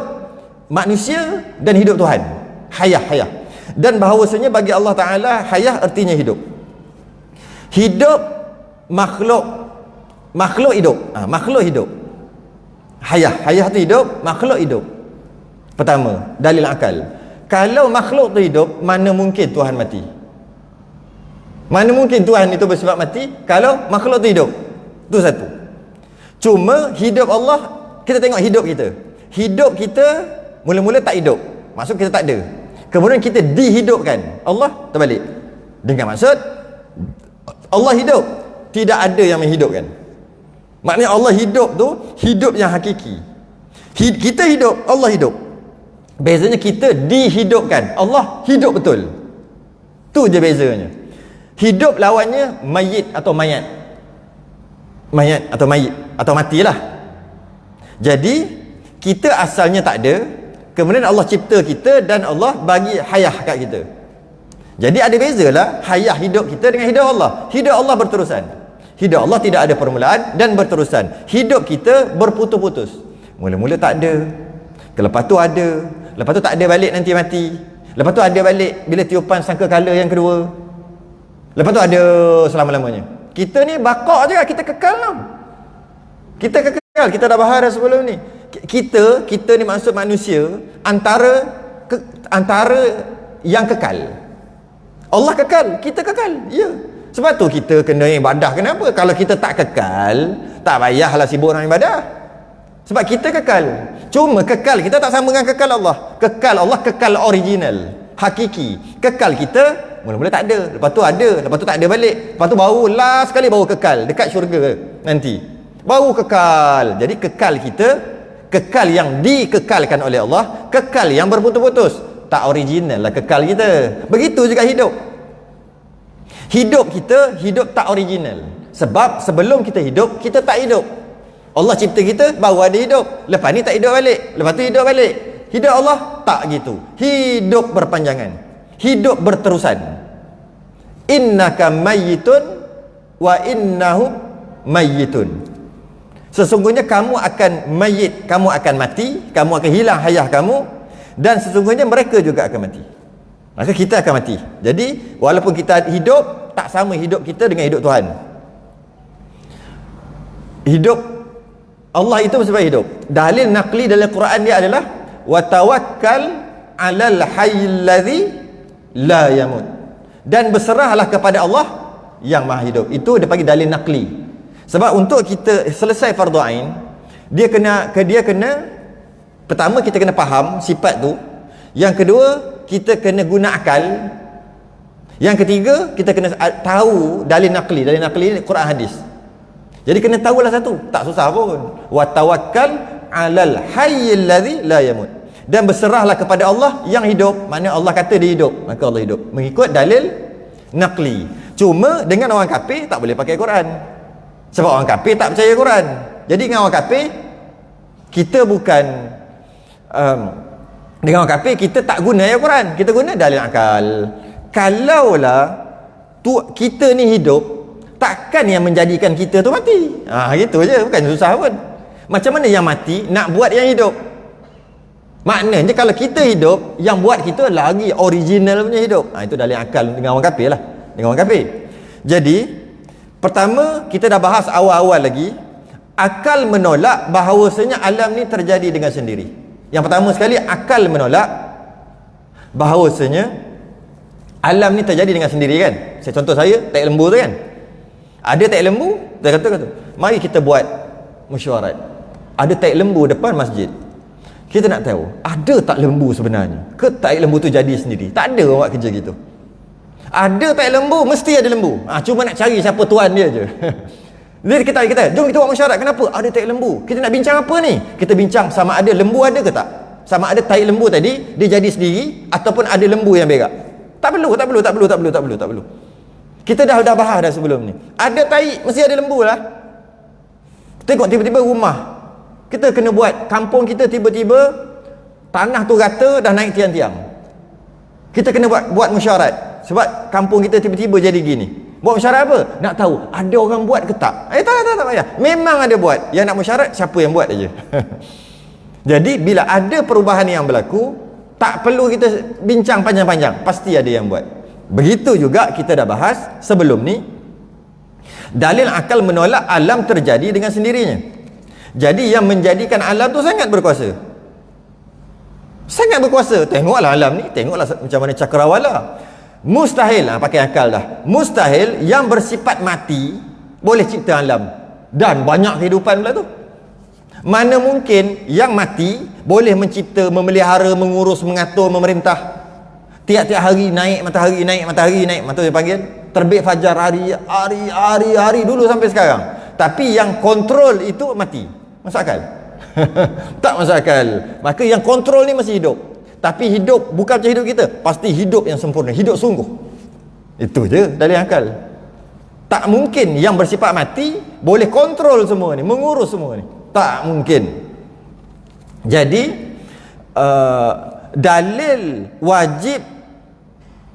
manusia dan hidup Tuhan. Hayah. Dan bahawasanya bagi Allah Ta'ala hayah artinya hidup. Hidup makhluk hidup. Makhluk hidup. Hayah tu hidup, makhluk hidup. Pertama, dalil akal. Kalau makhluk tu hidup, mana mungkin Tuhan mati? Mana mungkin Tuhan itu bersifat mati kalau makhluk tu hidup? Itu satu. Cuma hidup Allah, kita tengok hidup kita. Hidup kita mula-mula tak hidup. Maksud kita tak ada. Kemudian kita dihidupkan. Allah terbalik. Dengan maksud Allah hidup, tidak ada yang menghidupkan. Maknanya Allah hidup tu hidup yang hakiki. Kita hidup, Allah hidup. Bezanya kita dihidupkan, Allah hidup betul. Tu je bezanya. Hidup lawannya mayit atau mayat. Mayat atau mayit atau matilah. Jadi kita asalnya tak ada, kemudian Allah cipta kita dan Allah bagi hayah kat kita. Jadi ada bezalah hayah hidup kita dengan hidup Allah. Hidup Allah berterusan. Hidup Allah tidak ada permulaan dan berterusan. Hidup kita berputus-putus. Mula-mula tak ada, lepas tu ada, lepas tu tak ada balik nanti mati, lepas tu ada balik bila tiupan sangkakala yang kedua, lepas tu ada selama-lamanya. Kita ni bakar je, kita kekal tau. Kita kekal, kita dah bahas sebelum ni. Kita ni maksud manusia antara yang kekal. Allah kekal, kita kekal. Ya. Sebab tu kita kena ibadah. Kenapa? Kalau kita tak kekal, tak payahlah sibuk orang ibadah. Sebab kita kekal. Cuma kekal kita tak sama dengan kekal Allah. Kekal Allah kekal original, hakiki. Kekal kita mula-mula tak ada, lepas tu ada, lepas tu tak ada balik, lepas tu baru last sekali baru kekal dekat syurga nanti. Baru kekal. Jadi kekal kita, kekal yang dikekalkan oleh Allah, kekal yang berputus-putus. Tak original lah kekal kita. Begitu juga hidup. Hidup kita, hidup tak original. Sebab sebelum kita hidup, kita tak hidup. Allah cipta kita, baru ada hidup. Lepas ni tak hidup balik. Lepas tu hidup balik. Hidup Allah, tak gitu. Hidup berpanjangan. Hidup berterusan. Innaka mayyitun wa innahum mayyitun. Sesungguhnya kamu akan mayit, kamu akan mati, kamu akan hilang hayat kamu, dan sesungguhnya mereka juga akan mati. Maka kita akan mati. Jadi walaupun kita hidup, tak sama hidup kita dengan hidup Tuhan. Hidup Allah itu sebab hidup. Dalil naqli dalam Quran dia adalah wa tawakkal 'alal hayyil ladzi la yamut. Dan berserahlah kepada Allah yang Maha hidup. Itu dia panggil dalil naqli. Sebab untuk kita selesai fardu ain, dia kena pertama kita kena faham sifat tu. Yang kedua, kita kena guna akal. Yang ketiga, kita kena tahu dalil naqli. Dalil naqli ni Quran hadis. Jadi kena tahulah satu, tak susah pun. Wa tawakkal 'alal hayyil ladzi la yamut. Dan berserahlah kepada Allah yang hidup. Maknanya Allah kata dia hidup, maka Allah hidup. Mengikut dalil naqli. Cuma dengan orang kafir tak boleh pakai Quran. Sebab orang kafir tak percaya Quran. Jadi dengan orang kafir kita bukan dengan orang kafir kita tak guna ayat Quran, kita guna dalil akal. Kalaulah kita ni hidup, takkan yang menjadikan kita tu mati. Gitu je, bukan susah pun. Macam mana yang mati nak buat yang hidup? Maknanya kalau kita hidup, yang buat kita lagi original punya hidup. Itu dalil akal dengan orang kafir lah, dengan orang kafir. Jadi pertama kita dah bahas awal-awal lagi, akal menolak bahawasanya alam ni terjadi dengan sendiri. Yang pertama sekali, akal menolak bahawasanya alam ni terjadi dengan sendiri kan. Contoh saya, tai lembu tu kan. Ada tai lembu, dia kata, mari kita buat mesyuarat. Ada tai lembu depan masjid. Kita nak tahu, ada tak lembu sebenarnya? Ke tai lembu tu jadi sendiri? Tak ada orang buat kerja gitu. Ada tai lembu, mesti ada lembu. Cuma nak cari siapa tuan dia je. Jadi kita, jom kita buat mesyuarat. Kenapa? Ada tai lembu. Kita nak bincang apa ni? Kita bincang sama ada lembu ada ke tak? Sama ada tai lembu tadi dia jadi sendiri ataupun ada lembu yang berak. Tak perlu. Kita dah bahas dah sebelum ni. Ada tai, mesti ada lembu lah. Tengok tiba-tiba rumah kita kena buat, kampung kita tiba-tiba tanah tu rata, dah naik tiang-tiang. Kita kena buat mesyuarat. Sebab kampung kita tiba-tiba jadi gini. Buat mesyuarat apa? Nak tahu ada orang buat ke tak? Tak payah. Memang ada buat. Yang nak mesyuarat, siapa yang buat aja. Jadi bila ada perubahan yang berlaku, tak perlu kita bincang panjang-panjang, pasti ada yang buat. Begitu juga kita dah bahas sebelum ni, dalil akal menolak alam terjadi dengan sendirinya. Jadi yang menjadikan alam tu sangat berkuasa. Sangat berkuasa. Tengoklah alam ni, tengoklah macam mana cakrawala. Mustahil, pakai akal dah. Mustahil yang bersifat mati boleh cipta alam dan banyak kehidupan pula tu. Mana mungkin yang mati boleh mencipta, memelihara, mengurus, mengatur, memerintah. Tiap-tiap hari naik matahari, matahari panggil terbit fajar hari dulu sampai sekarang. Tapi yang kontrol itu mati. Masuk akal? Tak masuk akal. Maka yang kontrol ni masih hidup. Tapi hidup bukan macam hidup kita, pasti hidup yang sempurna, hidup sungguh. Itu je dalil akal. Tak mungkin yang bersifat mati boleh kontrol semua ni, mengurus semua ni. Tak mungkin. Jadi dalil wajib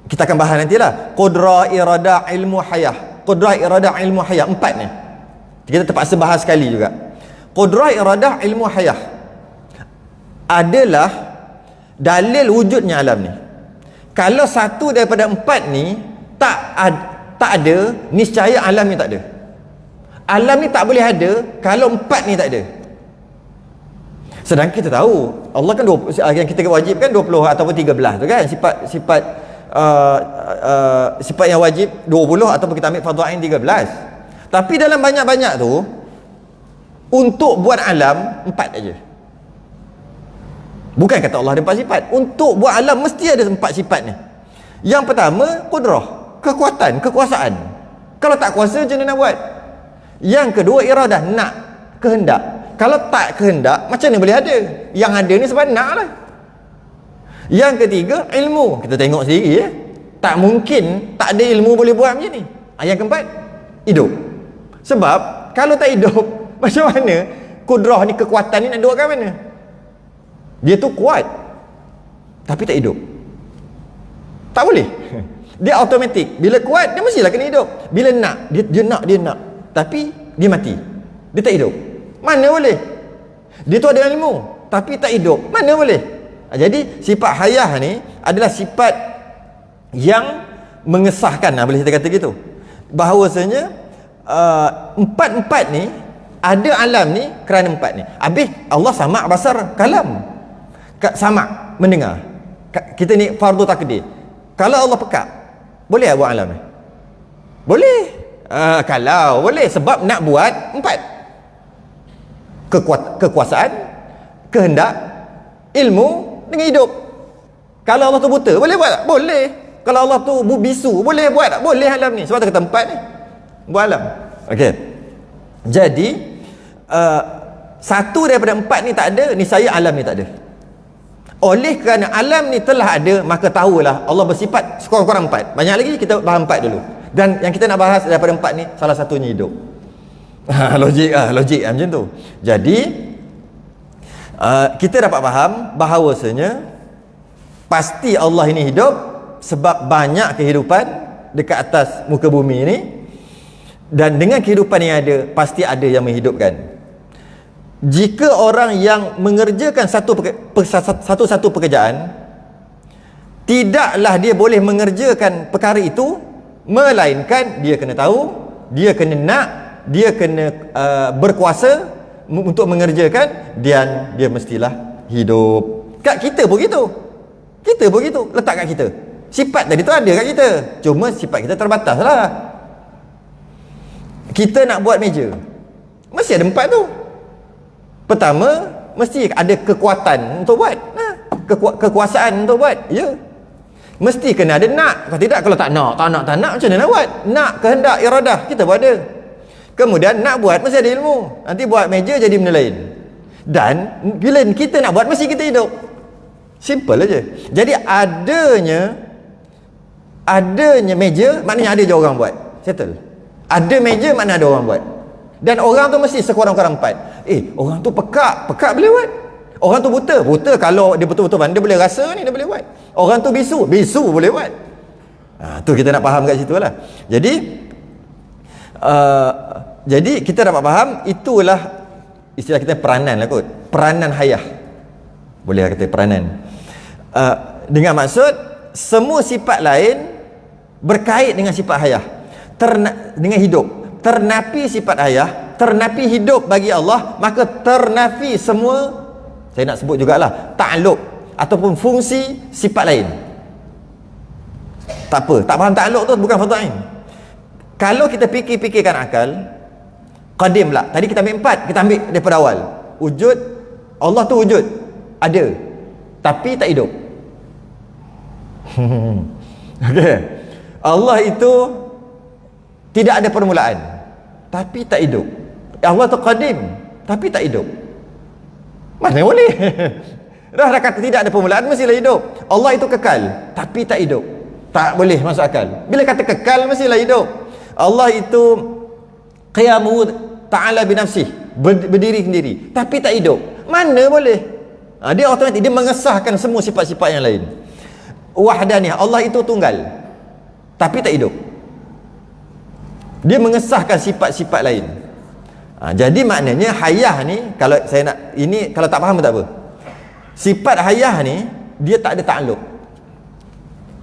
kita akan bahas nantilah. Qudrah, iradah, ilmu hayah. Qudrah, iradah, ilmu hayah, 4 ni. Kita terpaksa bahas sekali juga. Qudrah, iradah, ilmu hayah adalah dalil wujudnya alam ni. Kalau satu daripada 4 ni tak ada, niscaya alam ni tak ada. Alam ni tak boleh ada kalau 4 ni tak ada. Sedangkan kita tahu Allah kan yang kita wajibkan 20 ataupun 13 tu kan, sifat yang wajib 20 ataupun kita ambil fardhu ain 13. Tapi dalam banyak-banyak tu untuk buat alam 4 aja. Bukan kata Allah ada 4 sifat. Untuk buat alam mesti ada 4 sifat ni. Yang pertama, qudrah, kekuatan, kekuasaan. Kalau tak kuasa macam mana nak buat? Yang kedua, iradah, nak, kehendak. Kalau tak kehendak, macam mana boleh ada? Yang ada ni sebab nak lah. Yang ketiga, ilmu. Kita tengok sendiri Tak mungkin tak ada ilmu boleh buat macam ni. Yang keempat, hidup. Sebab kalau tak hidup, macam mana kudrah ni, kekuatan ni nak duduk kat mana? Dia tu kuat tapi tak hidup. Tak boleh. Dia automatik. Bila kuat, dia mestilah kena hidup. Bila nak, dia nak. Tapi dia mati. Dia tak hidup. Mana boleh? Dia tu ada ilmu tapi tak hidup. Mana boleh? Jadi sifat hayah ni adalah sifat yang mengesahkan, boleh kita kata gitu. Bahawasanya empat ni, ada alam ni kerana empat ni. Habis Allah sama basar kalam. Sama mendengar. Kita ni fardu takdir. Kalau Allah pekak, boleh tak buat alam ni? Boleh. Kalau boleh, sebab nak buat empat. Kekuasaan, kehendak, ilmu dengan hidup. Kalau Allah tu buta, boleh buat tak? Boleh. Kalau Allah tu bisu, boleh buat tak? Boleh alam ni. Sebab tu kata empat ni buat alam. Okey. Jadi satu daripada empat ni tak ada, ni saya alam ni tak ada. Oleh kerana alam ni telah ada, maka tahulah Allah bersifat sekurang-kurang empat. Banyak lagi, kita bahas empat dulu. Dan yang kita nak bahas daripada empat ni, salah satunya hidup. Logik macam tu. Jadi kita dapat faham bahawasanya pasti Allah ini hidup sebab banyak kehidupan dekat atas muka bumi ni, dan dengan kehidupan yang ada pasti ada yang menghidupkan. Jika orang yang mengerjakan satu pekerjaan, tidaklah dia boleh mengerjakan perkara itu, melainkan dia kena tahu, dia kena nak, dia kena berkuasa untuk mengerjakan, dan dia mestilah hidup. Kat kita pun gitu. Kita pun gitu, letak kat kita. Sifat tadi tu ada kat kita, cuma sifat kita terbatas lah. Kita nak buat meja, mesti ada empat tu. Pertama, mesti ada kekuatan untuk buat, kekuasaan untuk buat. Ya, mesti kena ada nak. Kalau tidak, kalau tak nak, macam mana nak buat? Nak, kehendak, iradah, kita buat ada. Kemudian nak buat mesti ada ilmu. Nanti buat meja jadi benda lain. Dan bila kita nak buat, mesti kita hidup. Simple aja. Jadi adanya meja, maknanya ada je orang buat. Settle. Ada meja, maknanya ada orang buat. Dan orang tu mesti sekurang-kurang empat. Orang tu pekak boleh buat. Orang tu buta kalau dia betul-betul dia boleh rasa ni, dia boleh buat. Orang tu bisu boleh buat. Tu kita nak faham kat situ lah. Jadi kita dapat faham, itulah istilah kita peranan lah kot. Peranan hayah, boleh kata peranan. Dengan maksud semua sifat lain berkait dengan sifat hayah, dengan hidup. Ternapi sifat hayah, ternapi hidup bagi Allah, maka ternapi semua, saya nak sebut jugalah, ta'aluk ataupun fungsi sifat lain. Tak apa, tak faham ta'aluk tu bukan fardu ain. Kalau kita fikirkan akal, qadim lah. Tadi kita ambil empat, kita ambil daripada awal. Wujud, Allah tu wujud, ada, tapi tak hidup. Okay. Allah itu tidak ada permulaan, tapi tak hidup. Allah tu qadim, tapi tak hidup. Mana boleh? Dah kata tidak ada permulaan, mestilah hidup. Allah itu kekal, tapi tak hidup. Tak boleh masuk akal. Bila kata kekal, mestilah hidup. Allah itu qiyamu ta'ala binafsih, berdiri sendiri, tapi tak hidup. Mana boleh? Dia otomatik, dia mengesahkan semua sifat-sifat yang lain. Wahdaniyah, Allah itu tunggal, tapi tak hidup. Dia mengesahkan sifat-sifat lain. Jadi maknanya hayah ni, kalau saya nak, ini kalau tak faham tak apa. Sifat hayah ni dia tak ada ta'aluk.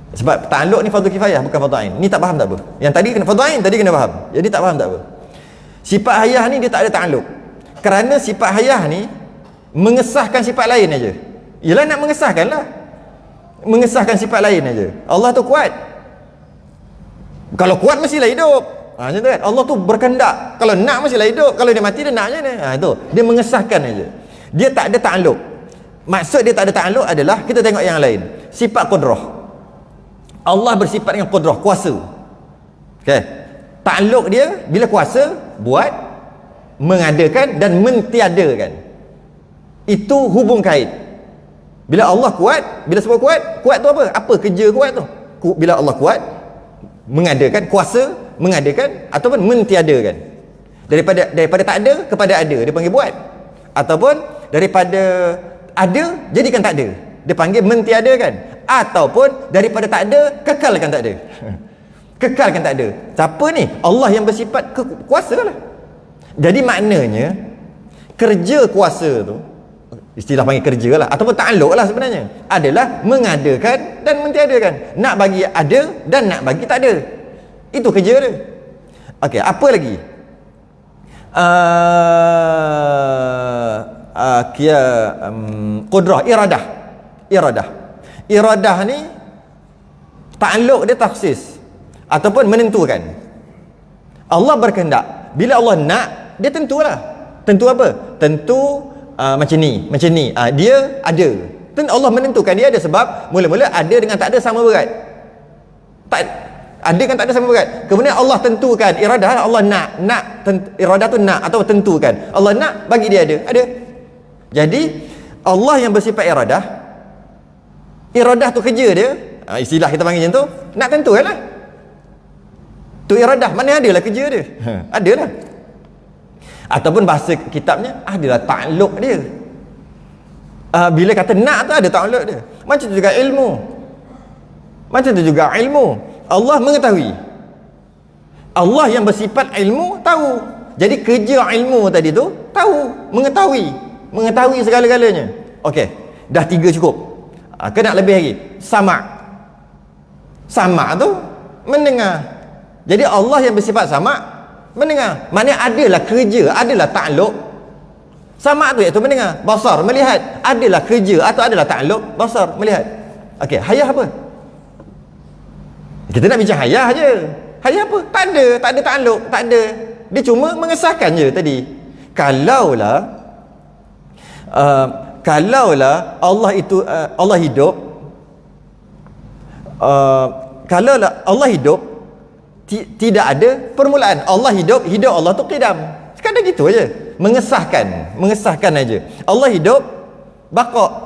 Sebab ta'aluk ni fardu kifayah, bukan fardu ain. Ni tak faham tak apa. Yang tadi kena fardu ain, tadi kena faham. Jadi tak faham tak apa. Sifat hayah ni dia tak ada ta'aluk. Kerana sifat hayah ni mengesahkan sifat lain aja. Yalah, nak mengesahkan lah. Mengesahkan sifat lain aja. Allah tu kuat. Kalau kuat mestilah hidup. Macam tu kan. Allah tu berkehendak. Kalau nak mestilah hidup. Kalau dia mati, dia nak macam mana? Itu. Dia mengesahkan aja. Dia tak ada ta'aluk. Maksud dia tak ada ta'aluk adalah, kita tengok yang lain. Sifat qudrah. Allah bersifat dengan qudrah, kuasa. Okay. Ta'aluk dia bila kuasa, buat, mengadakan dan mentiadakan. Itu hubung kait. Bila Allah kuat, bila sebut kuat tu apa? Apa kerja kuat tu? bila Allah kuat mengadakan, kuasa mengadakan ataupun mentiadakan. Daripada tak ada kepada ada, dia panggil buat. Ataupun daripada ada jadikan tak ada, dia panggil mentiadakan. Ataupun daripada tak ada kekalkan tak ada. Kekalkan tak ada. Siapa ni? Allah yang bersifat kuasa lah. Jadi maknanya kerja kuasa tu, istilah panggil kerja lah ataupun takluk lah sebenarnya, adalah mengadakan dan mentiadakan. Nak bagi ada dan nak bagi tak ada. Itu kerja dia. Okey, apa lagi? Qudrah, iradah ni takluk dia takhsis ataupun menentukan. Allah berkehendak, bila Allah nak, dia tentulah. Tentu apa? Tentu macam ni. Dia ada. Allah menentukan dia ada, sebab mula-mula ada dengan tak ada sama berat. Ada dengan tak ada sama berat. Kemudian Allah tentukan iradah, Allah nak iradah tu nak atau tentukan. Allah nak, bagi dia ada. Jadi Allah yang bersifat iradah tu kerja dia, istilah kita panggil macam tu, nak tentukan lah. Tu iradah, mana adalah kerja dia. Adalah. Ataupun bahasa kitabnya adalah takluk dia. Bila kata nak tu ada takluk dia. Macam tu juga ilmu. Allah mengetahui. Allah yang bersifat ilmu tahu. Jadi kerja ilmu tadi tu tahu, mengetahui segala-galanya. Okey, dah 3 cukup. Ke nak lebih lagi? Sama tu mendengar. Jadi Allah yang bersifat sama mendengar. Maknanya adalah kerja, adalah takluk. Sama tu iaitu mendengar. Basar, melihat. Adalah kerja atau adalah takluk. Basar, melihat. Okey, hayah apa? Kita nak bincang hayah je. Hayah apa? Tak ada takluk, tak ada. Dia cuma mengesahkan je tadi. Kalaulah Allah itu Allah hidup, kalaulah Allah hidup, tidak ada permulaan. Allah hidup Allah tu qidam. Sekadar gitu aja. Mengesahkan aja. Allah hidup, baqa.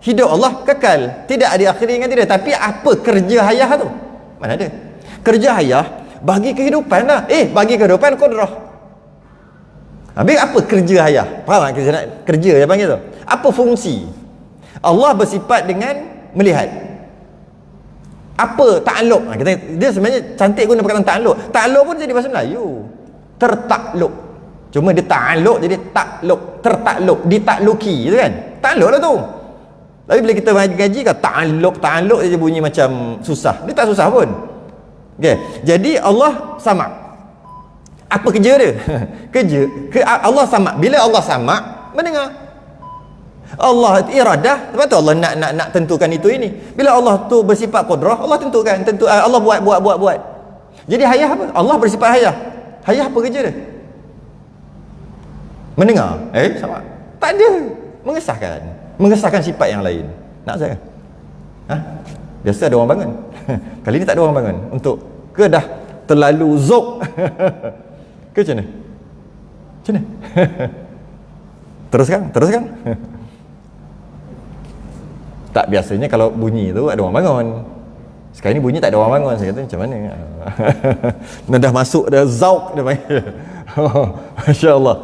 Hidup Allah kekal, tidak ada akhir dengan tidak. Tapi apa kerja hayah tu? Mana ada? Kerja hayah bagi kehidupan lah. Bagi kehidupan qudrah. Habis apa kerja hayah? Faham tak kerja dia panggil tu? Apa fungsi? Allah bersifat dengan melihat. Apa takluk? Dia sebenarnya cantik guna perkataan takluk. Takluk pun jadi bahasa Melayu. Tertakluk. Cuma dia takluk jadi takluk, tertakluk, ditakluki tu kan. Takluk lah tu. Tapi bila kita ngaji kan takluk dia bunyi macam susah. Dia tak susah pun. Okey. Jadi Allah sama. Apa kerja dia? Allah sama. Bila Allah sama, mendengar. Allah iradah, sebab tu Allah nak tentukan itu ini. Bila Allah tu bersifat qudrah, Allah tentukan, Allah buat. Jadi hayah apa? Allah bersifat hayah. Hayah apa kerja dia? Mendengar. Sama. Tak ada. Mengesahkan sifat yang lain. Nak saya? Biasa ada orang bangun. Kali ni tak ada orang bangun. Untuk ke dah terlalu zok? Ke macam mana? Teruskan. Tak, biasanya kalau bunyi tu ada orang bangun. Sekarang ni bunyi tak ada orang bangun. Saya kata macam mana? Dah masuk dah zauk dia panggil. Masya Allah.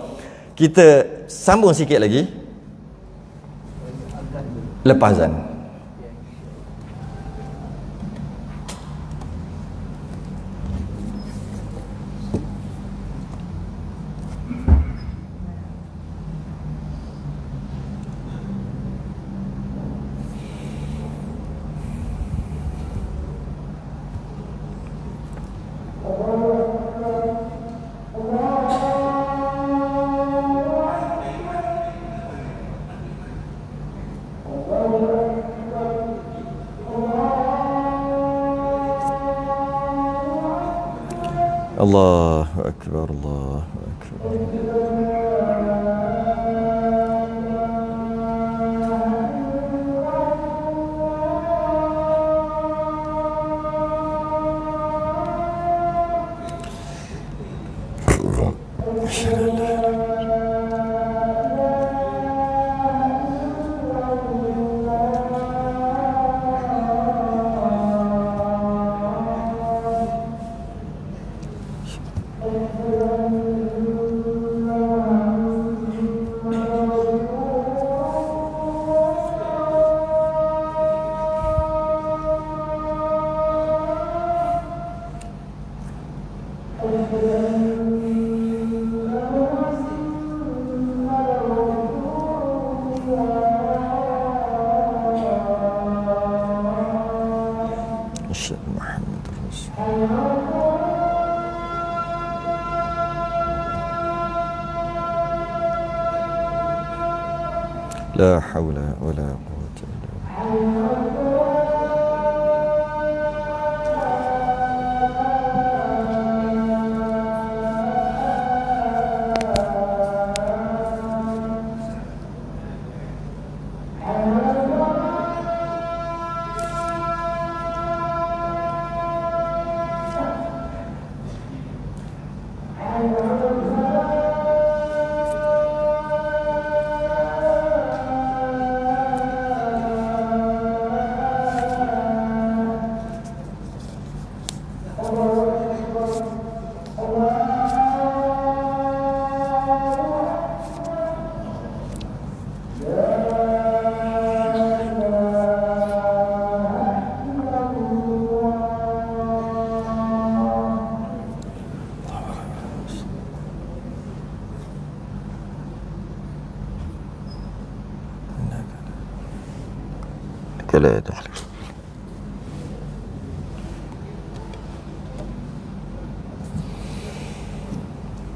Kita sambung sikit lagi. Lepas azan. Allahu Akbar, Allahu Akbar. Muhammadur Rasulullah. La haula wala quwwata illa billah. Kalau ada.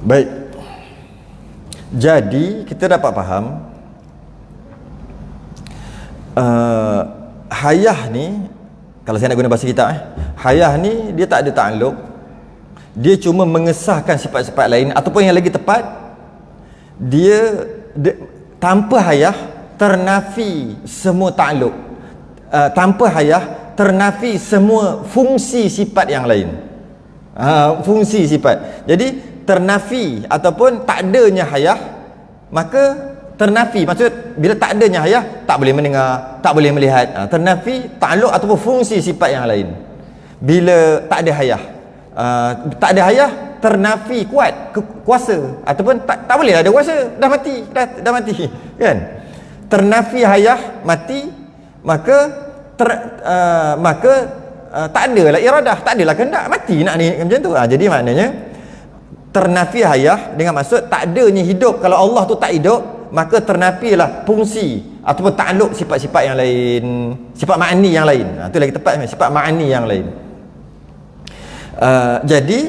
Baik. Jadi kita dapat faham hayah ni, kalau saya nak guna bahasa kita hayah ni dia tak ada ta'alluq. Dia cuma mengesahkan sifat-sifat lain, ataupun yang lagi tepat dia tanpa hayah ternafi semua ta'alluq. Tanpa hayah ternafi semua fungsi sifat yang lain. Fungsi sifat. Jadi ternafi ataupun tak adanya hayah, maka ternafi, maksud bila tak adanya hayah, tak boleh mendengar, tak boleh melihat. Ternafi ta'alluq ataupun fungsi sifat yang lain. Bila tak ada hayah, tak ada hayah, ternafi kuasa, ataupun tak boleh ada kuasa, dah mati, dah mati kan. Ternafi hayah, mati, maka tak adalah iradah, tak adalah kehendak, mati nak ni macam tu. Jadi maknanya ternafi hayah dengan maksud tak adanya hidup. Kalau Allah tu tak hidup, maka ternafilah fungsi ataupun ta'alluq sifat-sifat yang lain, sifat ma'ani yang lain. Itu lagi tepat, sifat ma'ani yang lain. Jadi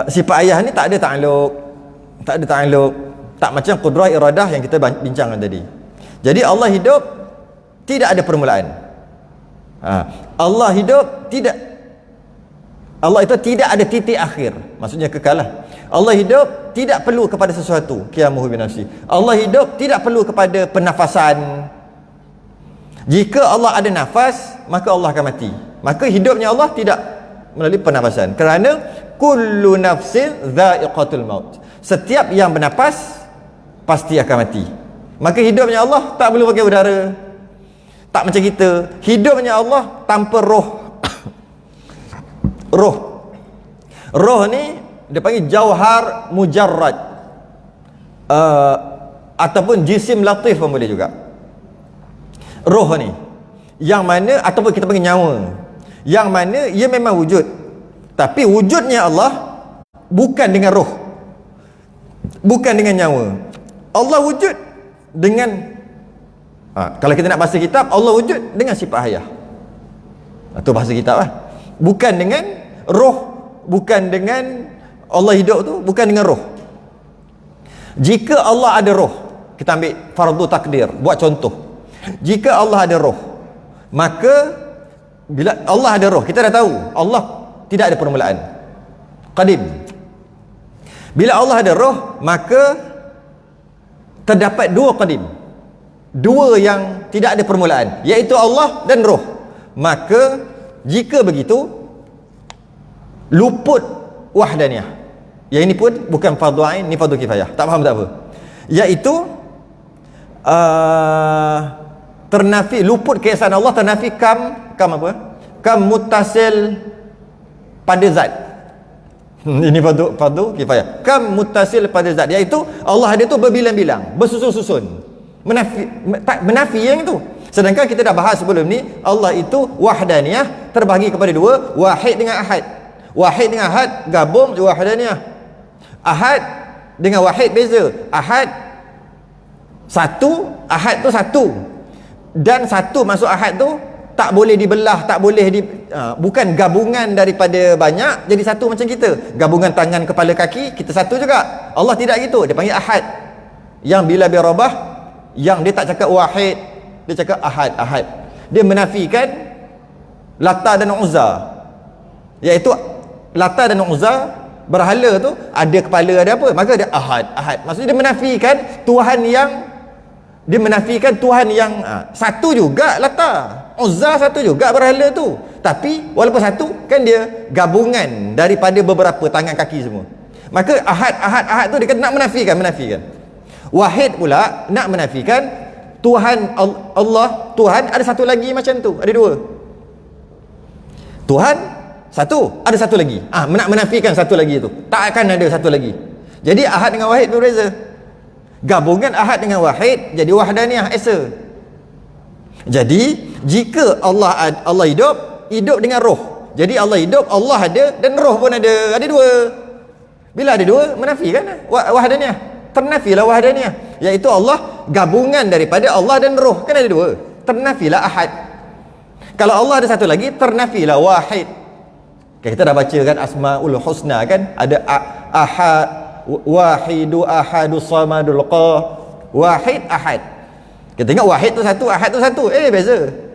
sifat ayah ni tak ada ta'alluq, tak macam qudrah iradah yang kita bincangkan tadi. Jadi Allah hidup, tidak ada permulaan. Allah hidup, Allah itu tidak ada titik akhir, maksudnya kekal lah. Allah hidup tidak perlu kepada sesuatu, qiyamuhu binafsi. Allah hidup tidak perlu kepada pernafasan. Jika Allah ada nafas, maka Allah akan mati. Maka hidupnya Allah tidak melalui pernafasan, kerana kullu nafsin dha'iqatul maut. Setiap yang bernapas pasti akan mati. Maka hidupnya Allah tak perlu pakai udara. Tak macam kita, hidupnya Allah tanpa roh. Roh ni dia panggil jauhar mujarrad, ataupun jisim latif pun boleh juga. Roh ni yang mana, ataupun kita panggil nyawa, yang mana ia memang wujud, tapi wujudnya Allah bukan dengan roh, bukan dengan nyawa. Allah wujud dengan kalau kita nak bahasa kitab, Allah wujud dengan sifat hayah. Itu bahasa kitab lah. Bukan dengan roh, bukan dengan Allah hidup tu, bukan dengan roh. Jika Allah ada roh, kita ambil fardu takdir, buat contoh. Jika Allah ada roh, maka bila Allah ada roh, kita dah tahu Allah tidak ada permulaan, qadim. Bila Allah ada roh, maka terdapat dua qadim, dua yang tidak ada permulaan, iaitu Allah dan roh. Maka jika begitu, luput wahdaniyah. Yang ini pun bukan fardu ain, ni fardu kifayah. Tak faham tak apa. Iaitu ternafi, luput keesaan Allah, ternafi kam apa? Kam muttasil pada zat. Ini fardu kifayah. Kam muttasil pada zat, iaitu Allah ada tu berbilang-bilang, bersusun-susun. Menafi yang itu. Sedangkan kita dah bahas sebelum ni, Allah itu wahdaniyah terbahagi kepada dua, wahid dengan ahad. Wahid dengan ahad gabung je wahdaniyah. Ahad dengan wahid beza. Ahad satu, ahad tu satu, dan satu masuk ahad tu tak boleh dibelah, tak boleh bukan gabungan daripada banyak jadi satu macam kita. Gabungan tangan, kepala, kaki, kita satu juga. Allah tidak gitu. Dia panggil ahad. Yang bila birabah, yang dia tak cakap wahid, dia cakap ahad, ahad. Dia menafikan Lata dan Uzza. Iaitu Lata dan Uzza, berhala tu ada kepala, ada apa, maka dia ahad, ahad. Maksudnya dia menafikan Tuhan yang satu juga Lata, Uzza satu juga berhala tu. Tapi walaupun satu, kan dia gabungan daripada beberapa tangan kaki semua. Maka ahad tu dia kata nak menafikan. Wahid pula nak menafikan Tuhan Allah, Tuhan ada satu lagi macam tu, ada dua. Tuhan satu, ada satu lagi. Nak menafikan satu lagi tu. Tak akan ada satu lagi. Jadi ahad dengan wahid berbeza. Gabungan ahad dengan wahid jadi wahdaniyah esa. Jadi jika Allah hidup dengan roh. Jadi Allah hidup, Allah ada, dan roh pun ada. Ada dua. Bila ada dua, menafikan wahdaniyah. Ternafilah wahdaniyah. Iaitu Allah gabungan daripada Allah dan roh. Kan ada dua. Ternafilah ahad. Kalau Allah ada satu lagi, ternafilah wahid. Kita dah baca kan Asmaul Husna kan, ada ahad, wahidu, ahadu, samadul, wahid, ahad. Kita tengok wahid tu satu, ahad tu satu.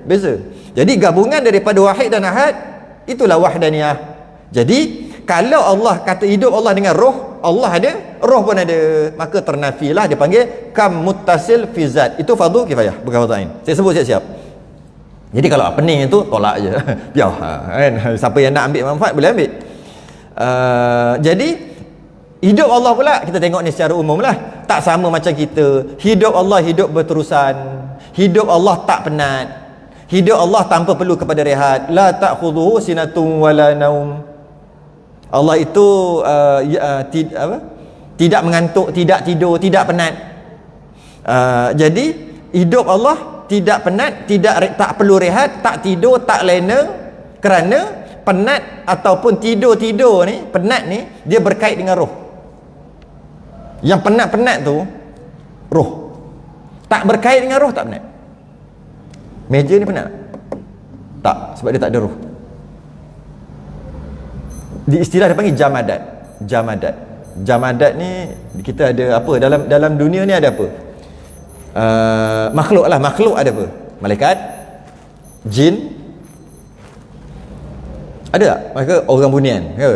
Beza. Jadi gabungan daripada wahid dan ahad, itulah wahdaniyah. Jadi kalau Allah kata hidup Allah dengan roh, Allah ada, roh pun ada, maka ternafilah, dia panggil kam muttasil fi zat. Itu fardu kifayah, bukan fardu ain. Saya sebut siap-siap. Jadi kalau pening itu tolak je. Biar kan, siapa yang nak ambil manfaat boleh ambil. Jadi hidup Allah pula kita tengok ni secara umum lah. Tak sama macam kita. Hidup Allah hidup berterusan. Hidup Allah tak penat. Hidup Allah tanpa perlu kepada rehat. La ta'khudhuhu sinatun wala naum. Allah itu tidak mengantuk, tidak tidur, tidak penat. Jadi hidup Allah tidak penat, tak perlu rehat, tak tidur, tak lena. Kerana penat ataupun tidur ni, penat ni dia berkait dengan roh. Yang penat-penat tu roh. Tak berkait dengan roh, tak penat. Meja ni penat tak? Sebab dia tak ada roh. Di istilah dia panggil jamadat ni kita ada apa dalam dunia ni, ada apa? Makhluk ada apa? Malaikat, jin, ada tak? Maka orang bunian ke?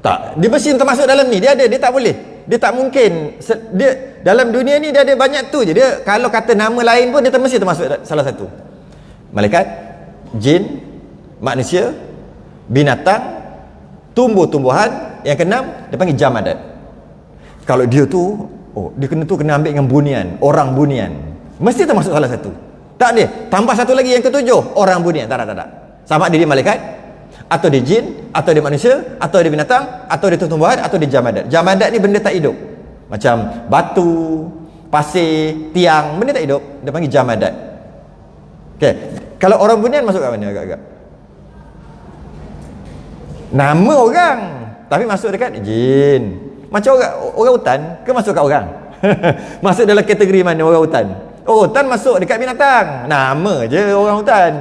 Tak. Dia mesti termasuk dalam ni. Dia ada, dia tak boleh. Dia tak mungkin. Dia dalam dunia ni dia ada banyak tu je. Dia kalau kata nama lain pun dia mesti termasuk salah satu. Malaikat, jin, manusia, binatang, tumbuh-tumbuhan. Yang keenam dia panggil jamadat. Kalau dia tu dia kena ambil dengan bunian, orang bunian. Mesti termasuk salah satu. Tak dia. Tambah satu lagi yang ketujuh, orang bunian. Tak. Sama dia malaikat, atau dia jin, atau dia manusia, atau dia binatang, atau dia tumbuhan, atau dia jamadat. Jamadat ni benda tak hidup. Macam batu, pasir, tiang, benda tak hidup. Dia panggil jamadat. Okey. Kalau orang bunian masuk kat mana agak-agak? Nama orang, tapi masuk dekat jin. Macam orang hutan ke masuk kat orang? Masuk dalam kategori mana orang hutan? Orang hutan masuk dekat binatang. Nama je orang hutan.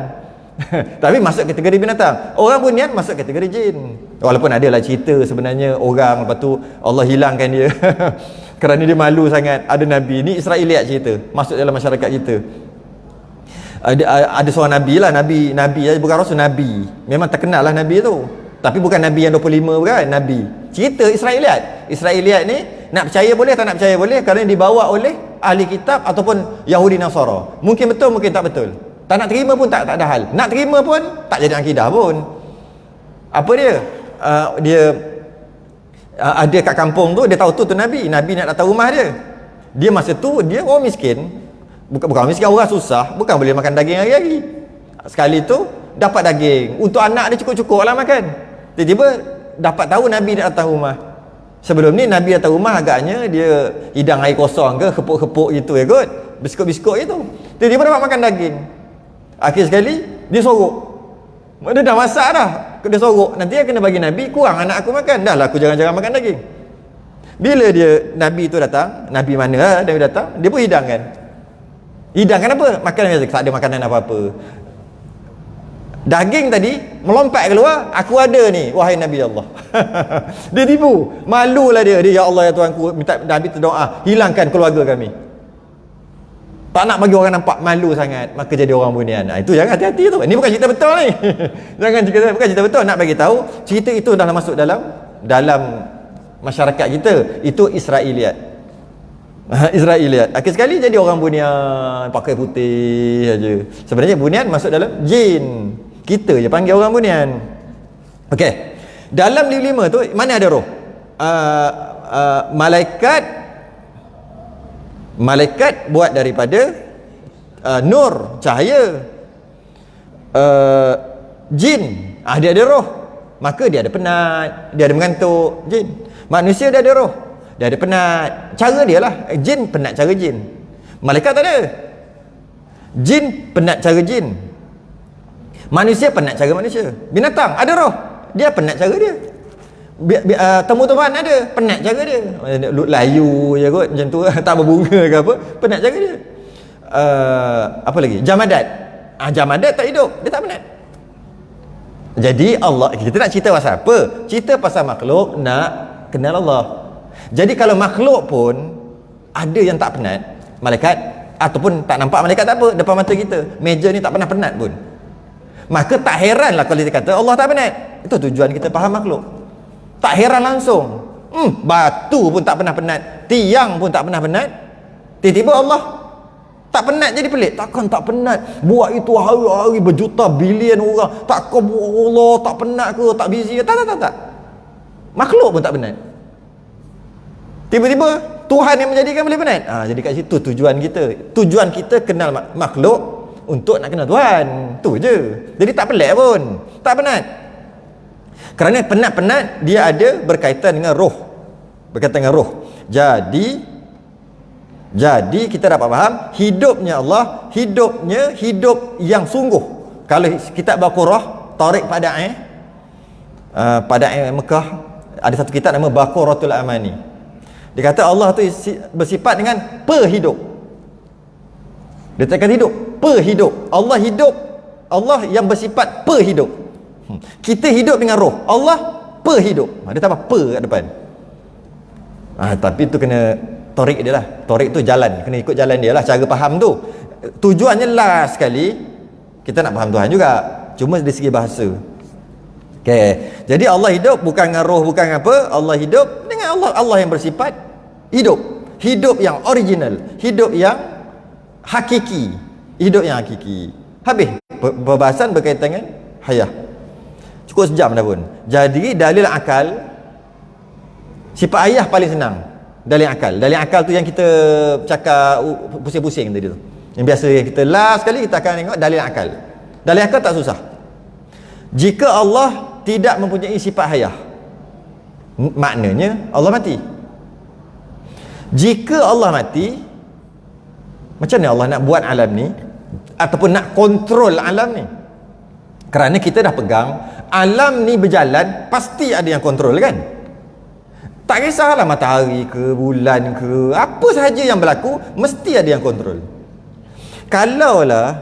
Tapi masuk kategori binatang. Orang bunian masuk kategori jin. Walaupun adalah cerita sebenarnya orang, lepas tu Allah hilangkan dia. Kerana dia malu sangat. Ada Nabi. Ni Israeliat cerita. Masuk dalam masyarakat kita. Ada seorang Nabi lah. Nabi bukan Rasul, Nabi. Memang terkenal lah Nabi tu. Tapi bukan Nabi yang 25 bukan, Nabi. Cerita Israeliat. Israeliat ni nak percaya boleh, tak nak percaya boleh, kerana dibawa oleh ahli kitab ataupun Yahudi Nasara. Mungkin betul, mungkin tak betul. Tak nak terima pun tak ada hal. Nak terima pun tak jadi akidah pun. Apa dia? Dia ada kat kampung tu, dia tahu tu Nabi nak datang rumah dia. Dia masa tu dia orang miskin. Bukan miskin, orang susah, bukan boleh makan daging hari-hari. Sekali tu dapat daging. Untuk anak dia cukup-cukup lah makan. Tiba-tiba dapat tahu Nabi nak datang rumah. Sebelum ni Nabi datang rumah agaknya dia hidang air kosong ke, kepuk-kepuk gitu ya kot, biskut-biskut gitu. Tiba-tiba dapat makan daging. Akhir sekali dia sorok. Dia dah masak dah, dia sorok. Nanti dia kena bagi Nabi, kurang anak aku makan. Dah lah aku jangan-jangan makan daging. Bila Nabi tu datang, Nabi mana lah Nabi datang, dia pun hidangkan. Hidangkan apa? Makanan biasa, tak ada makanan apa-apa. Daging tadi melompat keluar, aku ada ni, wahai Nabi Allah. Dia tipu. Malulah dia. Ya Allah, ya Tuhanku, minta Nabi terdoa, hilangkan keluarga kami. Tak nak bagi orang nampak malu sangat, maka jadi orang bunian. Itu jangan hati-hati tu. Ini bukan cerita betul ni. Jangan cerita, bukan cerita betul. Nak bagi tahu, cerita itu dah masuk dalam masyarakat kita. Itu Israiliyat. Israiliyat. Akhir sekali jadi orang bunian, pakai putih aja. Sebenarnya bunian masuk dalam jin. Kita je panggil orang bunian. Okey. Dalam 55 tu mana ada roh? Malaikat buat daripada nur, cahaya. Jin, dia ada roh. Maka dia ada penat, dia ada mengantuk. Jin. Manusia dia ada roh, dia ada penat. Cara dia lah. Jin penat cara jin. Malaikat tak ada. Jin penat cara jin. Manusia penat cara manusia. Binatang ada roh, dia penat cara dia. Tumbuh-tumbuhan ada, penat cara dia. Layu je kot macam tu, tak berbunga ke apa, penat cara dia. Apa lagi? Jamadat. Jamadat tak hidup, dia tak penat. Jadi Allah, kita nak cerita pasal apa? Cerita pasal makhluk nak kenal Allah. Jadi kalau makhluk pun ada yang tak penat, malaikat, ataupun tak nampak malaikat tak apa, depan mata kita, meja ni tak pernah penat pun, maka tak heranlah kalau kita kata Allah tak penat. Itu tujuan kita faham makhluk. Tak heran langsung. Batu pun tak pernah penat, tiang pun tak pernah penat, tiba-tiba Allah tak penat jadi pelik. Takkan tak penat? Buat itu hari-hari berjuta bilion orang, takkan Allah tak penat ke? Tak busy ke? Tak. Makhluk pun tak penat. Tiba-tiba Tuhan yang menjadikan boleh penat. Jadi kat situ tujuan kita. Tujuan kita kenal makhluk untuk nak kenal Tuhan. Tu je. Jadi tak pelik pun, tak penat. Kerana penat-penat dia ada berkaitan dengan roh. Berkaitan dengan roh. Jadi kita dapat faham hidupnya Allah, hidupnya hidup yang sungguh. Kalau kitab Baqarah, Tariq Padai, Padai Mekah, ada satu kitab nama Baqaratul Amani. Dia kata Allah tu bersifat dengan perhidup. Dia takkan hidup, perhidup. Allah hidup, Allah yang bersifat perhidup. Kita hidup dengan roh, Allah perhidup. Dia tambah per kat depan. Tapi tu kena torik dia lah. Torik tu jalan, kena ikut jalan dia lah, cara faham tu. Tujuannya last sekali kita nak faham Tuhan juga, cuma dari segi bahasa. Okay. Jadi Allah hidup bukan dengan roh, bukan apa. Allah hidup dengan Allah yang bersifat hidup. Hidup yang original, hidup yang hakiki. Hidup yang hakiki. Habis perbahasan berkaitan dengan hayah. Cukup sejam dah pun. Jadi dalil akal, sifat ayah paling senang. Dalil akal. Dalil akal tu yang kita cakap pusing-pusing tadi tu. Yang biasa kita last sekali kita akan tengok dalil akal. Dalil akal tak susah. Jika Allah tidak mempunyai sifat hayah, maknanya Allah mati. Jika Allah mati, macam mana Allah nak buat alam ni ataupun nak kontrol alam ni? Kerana kita dah pegang alam ni berjalan, pasti ada yang kontrol kan? Tak kisahlah matahari ke, bulan ke, apa sahaja yang berlaku, mesti ada yang kontrol. Kalaulah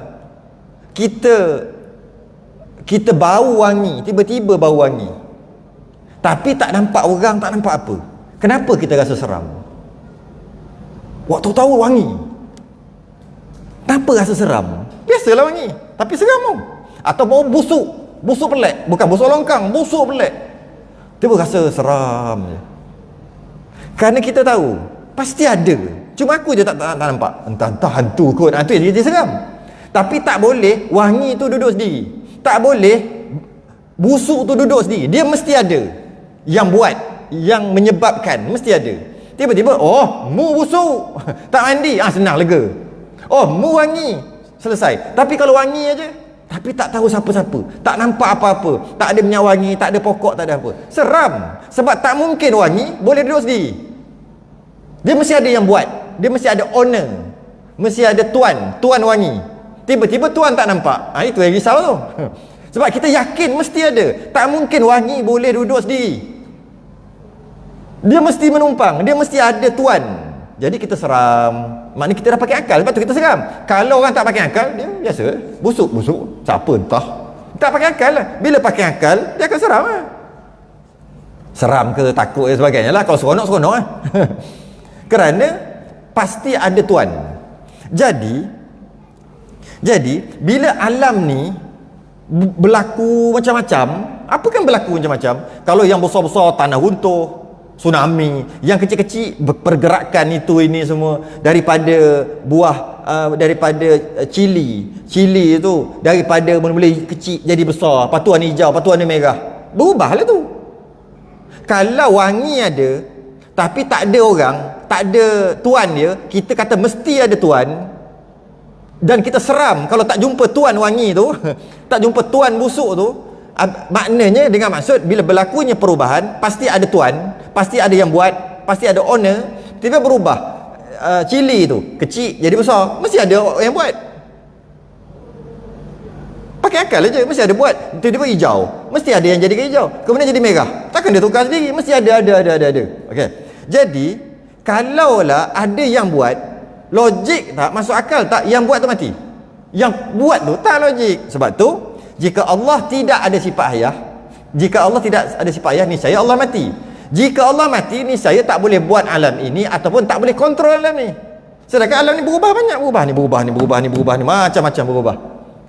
kita bau wangi, tiba-tiba bau wangi, tapi tak nampak orang, tak nampak apa, kenapa kita rasa seram? Waktu tahu wangi, kenapa rasa seram? Biasalah wangi, tapi seram pun. Atau bau busuk pelik, bukan busuk longkang, busuk pelik, tiba rasa seram je. Kerana kita tahu pasti ada, cuma aku je tak nampak. Entah hantu kot, hantu yang jadi seram. Tapi tak boleh wangi tu duduk sendiri, tak boleh busuk tu duduk sendiri. Dia mesti ada yang buat, yang menyebabkan, mesti ada. Tiba-tiba mu busuk, tak mandi, senang lega. Mu wangi, selesai. Tapi kalau wangi aja, tapi tak tahu siapa-siapa, tak nampak apa-apa, tak ada minyak wangi, tak ada pokok, tak ada apa, seram. Sebab tak mungkin wangi boleh duduk sendiri. Dia mesti ada yang buat, dia mesti ada owner, mesti ada tuan wangi. Tiba-tiba tuan tak nampak, itu yang risau tu. Sebab kita yakin mesti ada, tak mungkin wangi boleh duduk sendiri. Dia mesti menumpang, dia mesti ada tuan. Jadi kita seram. Maknanya kita dah pakai akal, sebab tu kita seram. Kalau orang tak pakai akal, dia biasa busuk, siapa entah, Tak pakai akal lah. Bila pakai akal, dia akan seram lah. Seram ke, takut dan sebagainya lah. Kalau seronok lah. Kerana pasti ada Tuhan. Jadi bila alam ni berlaku macam-macam, apa kan berlaku macam-macam? Kalau yang besar-besar tanah runtuh, tsunami, yang kecil-kecil pergerakan itu ini semua, daripada buah daripada cili itu daripada mula-mula kecil jadi besar, lepas tu warna hijau, lepas tu warna merah, berubahlah tu. Kalau wangi ada tapi tak ada orang, tak ada tuan dia, kita kata mesti ada tuan, dan kita seram kalau tak jumpa tuan wangi tu tak jumpa tuan busuk tu. Maknanya dengan maksud bila berlakunya perubahan, pasti ada tuan, pasti ada yang buat, pasti ada owner. Tiba-tiba berubah, cili tu kecil jadi besar, mesti ada yang buat. Pakai akal aja, mesti ada buat. Tiba-tiba hijau, mesti ada yang jadikan hijau, kemudian jadi merah, takkan dia tukar sendiri, mesti ada. Okey. Jadi kalaulah ada yang buat, logik tak, masuk akal tak yang buat tu mati? Yang buat tu tak logik. Sebab tu jika Allah tidak ada sifat hayah, niscaya Allah mati. Jika Allah mati, niscaya tak boleh buat alam ini ataupun tak boleh kontrol alam ni. Sedangkan alam ni berubah banyak, berubah ni macam-macam berubah.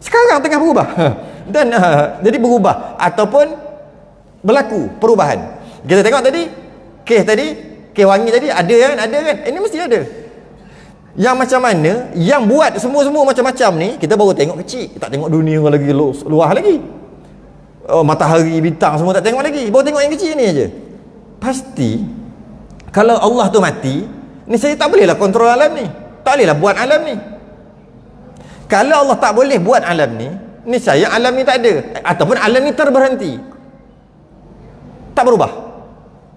Sekarang tengah berubah. Dan jadi berubah ataupun berlaku perubahan. Kita tengok tadi, kes wangi tadi ada kan? Ini mesti ada. Yang macam mana, yang buat semua macam-macam ni, kita baru tengok kecil, tak tengok dunia lagi luar lagi. Matahari, bintang semua tak tengok lagi, baru tengok yang kecil ni aja. Pasti kalau Allah tu mati, ni saya tak bolehlah kontrol alam ni, tak bolehlah buat alam ni. Kalau Allah tak boleh buat alam ni, saya alam ni tak ada, ataupun alam ni terberhenti, tak berubah.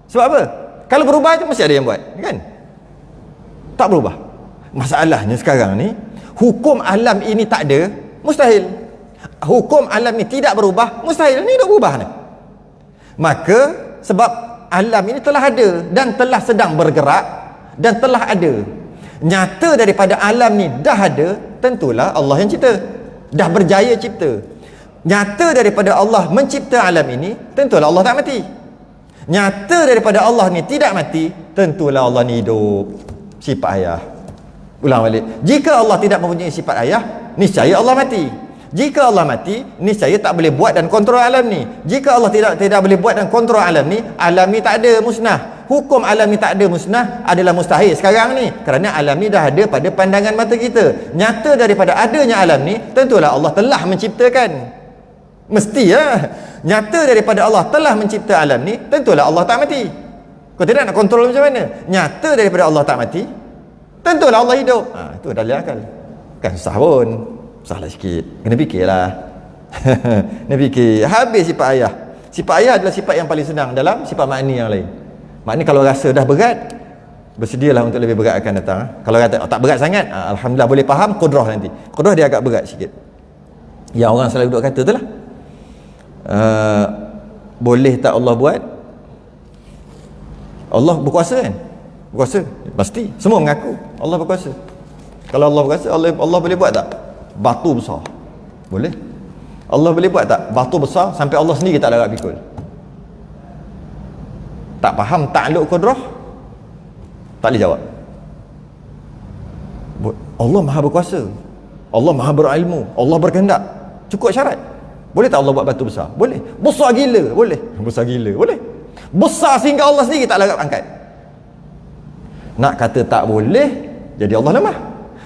Sebab apa? Kalau berubah tu mesti ada yang buat, kan? Tak berubah. Masalahnya sekarang ni, hukum alam ini tak ada, mustahil. Hukum alam ni tidak berubah, mustahil. Ni dah berubah ni. Maka sebab alam ini telah ada dan telah sedang bergerak dan telah ada, nyata daripada alam ni dah ada, tentulah Allah yang cipta, dah berjaya cipta. Nyata daripada Allah mencipta alam ini, tentulah Allah tak mati. Nyata daripada Allah ni tidak mati, tentulah Allah ni hidup. Sifat hayah. Ulang balik, jika Allah tidak mempunyai sifat hayah, niscaya Allah mati. Jika Allah mati, niscaya tak boleh buat dan kontrol alam ni. Jika Allah tidak boleh buat dan kontrol alam ni tak ada, musnah. Hukum alam ni tak ada, musnah adalah mustahil sekarang ni, kerana alam ni dah ada pada pandangan mata kita. Nyata daripada adanya alam ni, tentulah Allah telah menciptakan. Mesti ya. Nyata daripada Allah telah mencipta alam ni, tentulah Allah tak mati. Kau tidak nak kontrol macam mana? Nyata daripada Allah tak mati, tentulah Allah hidup. Itu dalil akal. Kan susah pun. Susahlah sikit. Kena fikirlah. Kena fikir. Habis sifat ayah. Sifat ayah adalah sifat yang paling senang dalam sifat makni yang lain. Maknanya kalau rasa dah berat, bersedialah untuk lebih berat akan datang. Kalau kata tak berat sangat, alhamdulillah boleh faham qudrah nanti. Qudrah dia agak berat sikit. Yang orang selalu duduk kata tu lah. Boleh tak Allah buat? Allah berkuasa kan? Berkuasa? Pasti. Semua mengaku Allah berkuasa. Kalau Allah berkuasa, Allah boleh buat tak batu besar? Boleh. Allah boleh buat tak batu besar sampai Allah sendiri tak dapat pikul? Tak faham takluk qudrah? Tak boleh jawab. Allah maha berkuasa, Allah maha berilmu, Allah berkehendak. Cukup syarat. Boleh tak Allah buat batu besar? Boleh. Besar gila? Boleh. Besar gila? Boleh. Besar sehingga Allah sendiri tak dapat angkat. Nak kata tak boleh, jadi Allah lemah.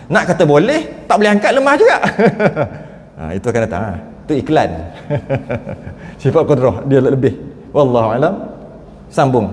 Nak kata boleh, tak boleh angkat, lemah juga. Itu akan datang. Itu iklan. Sifat qudrah dia lebih. Wallahu alam. Sambung.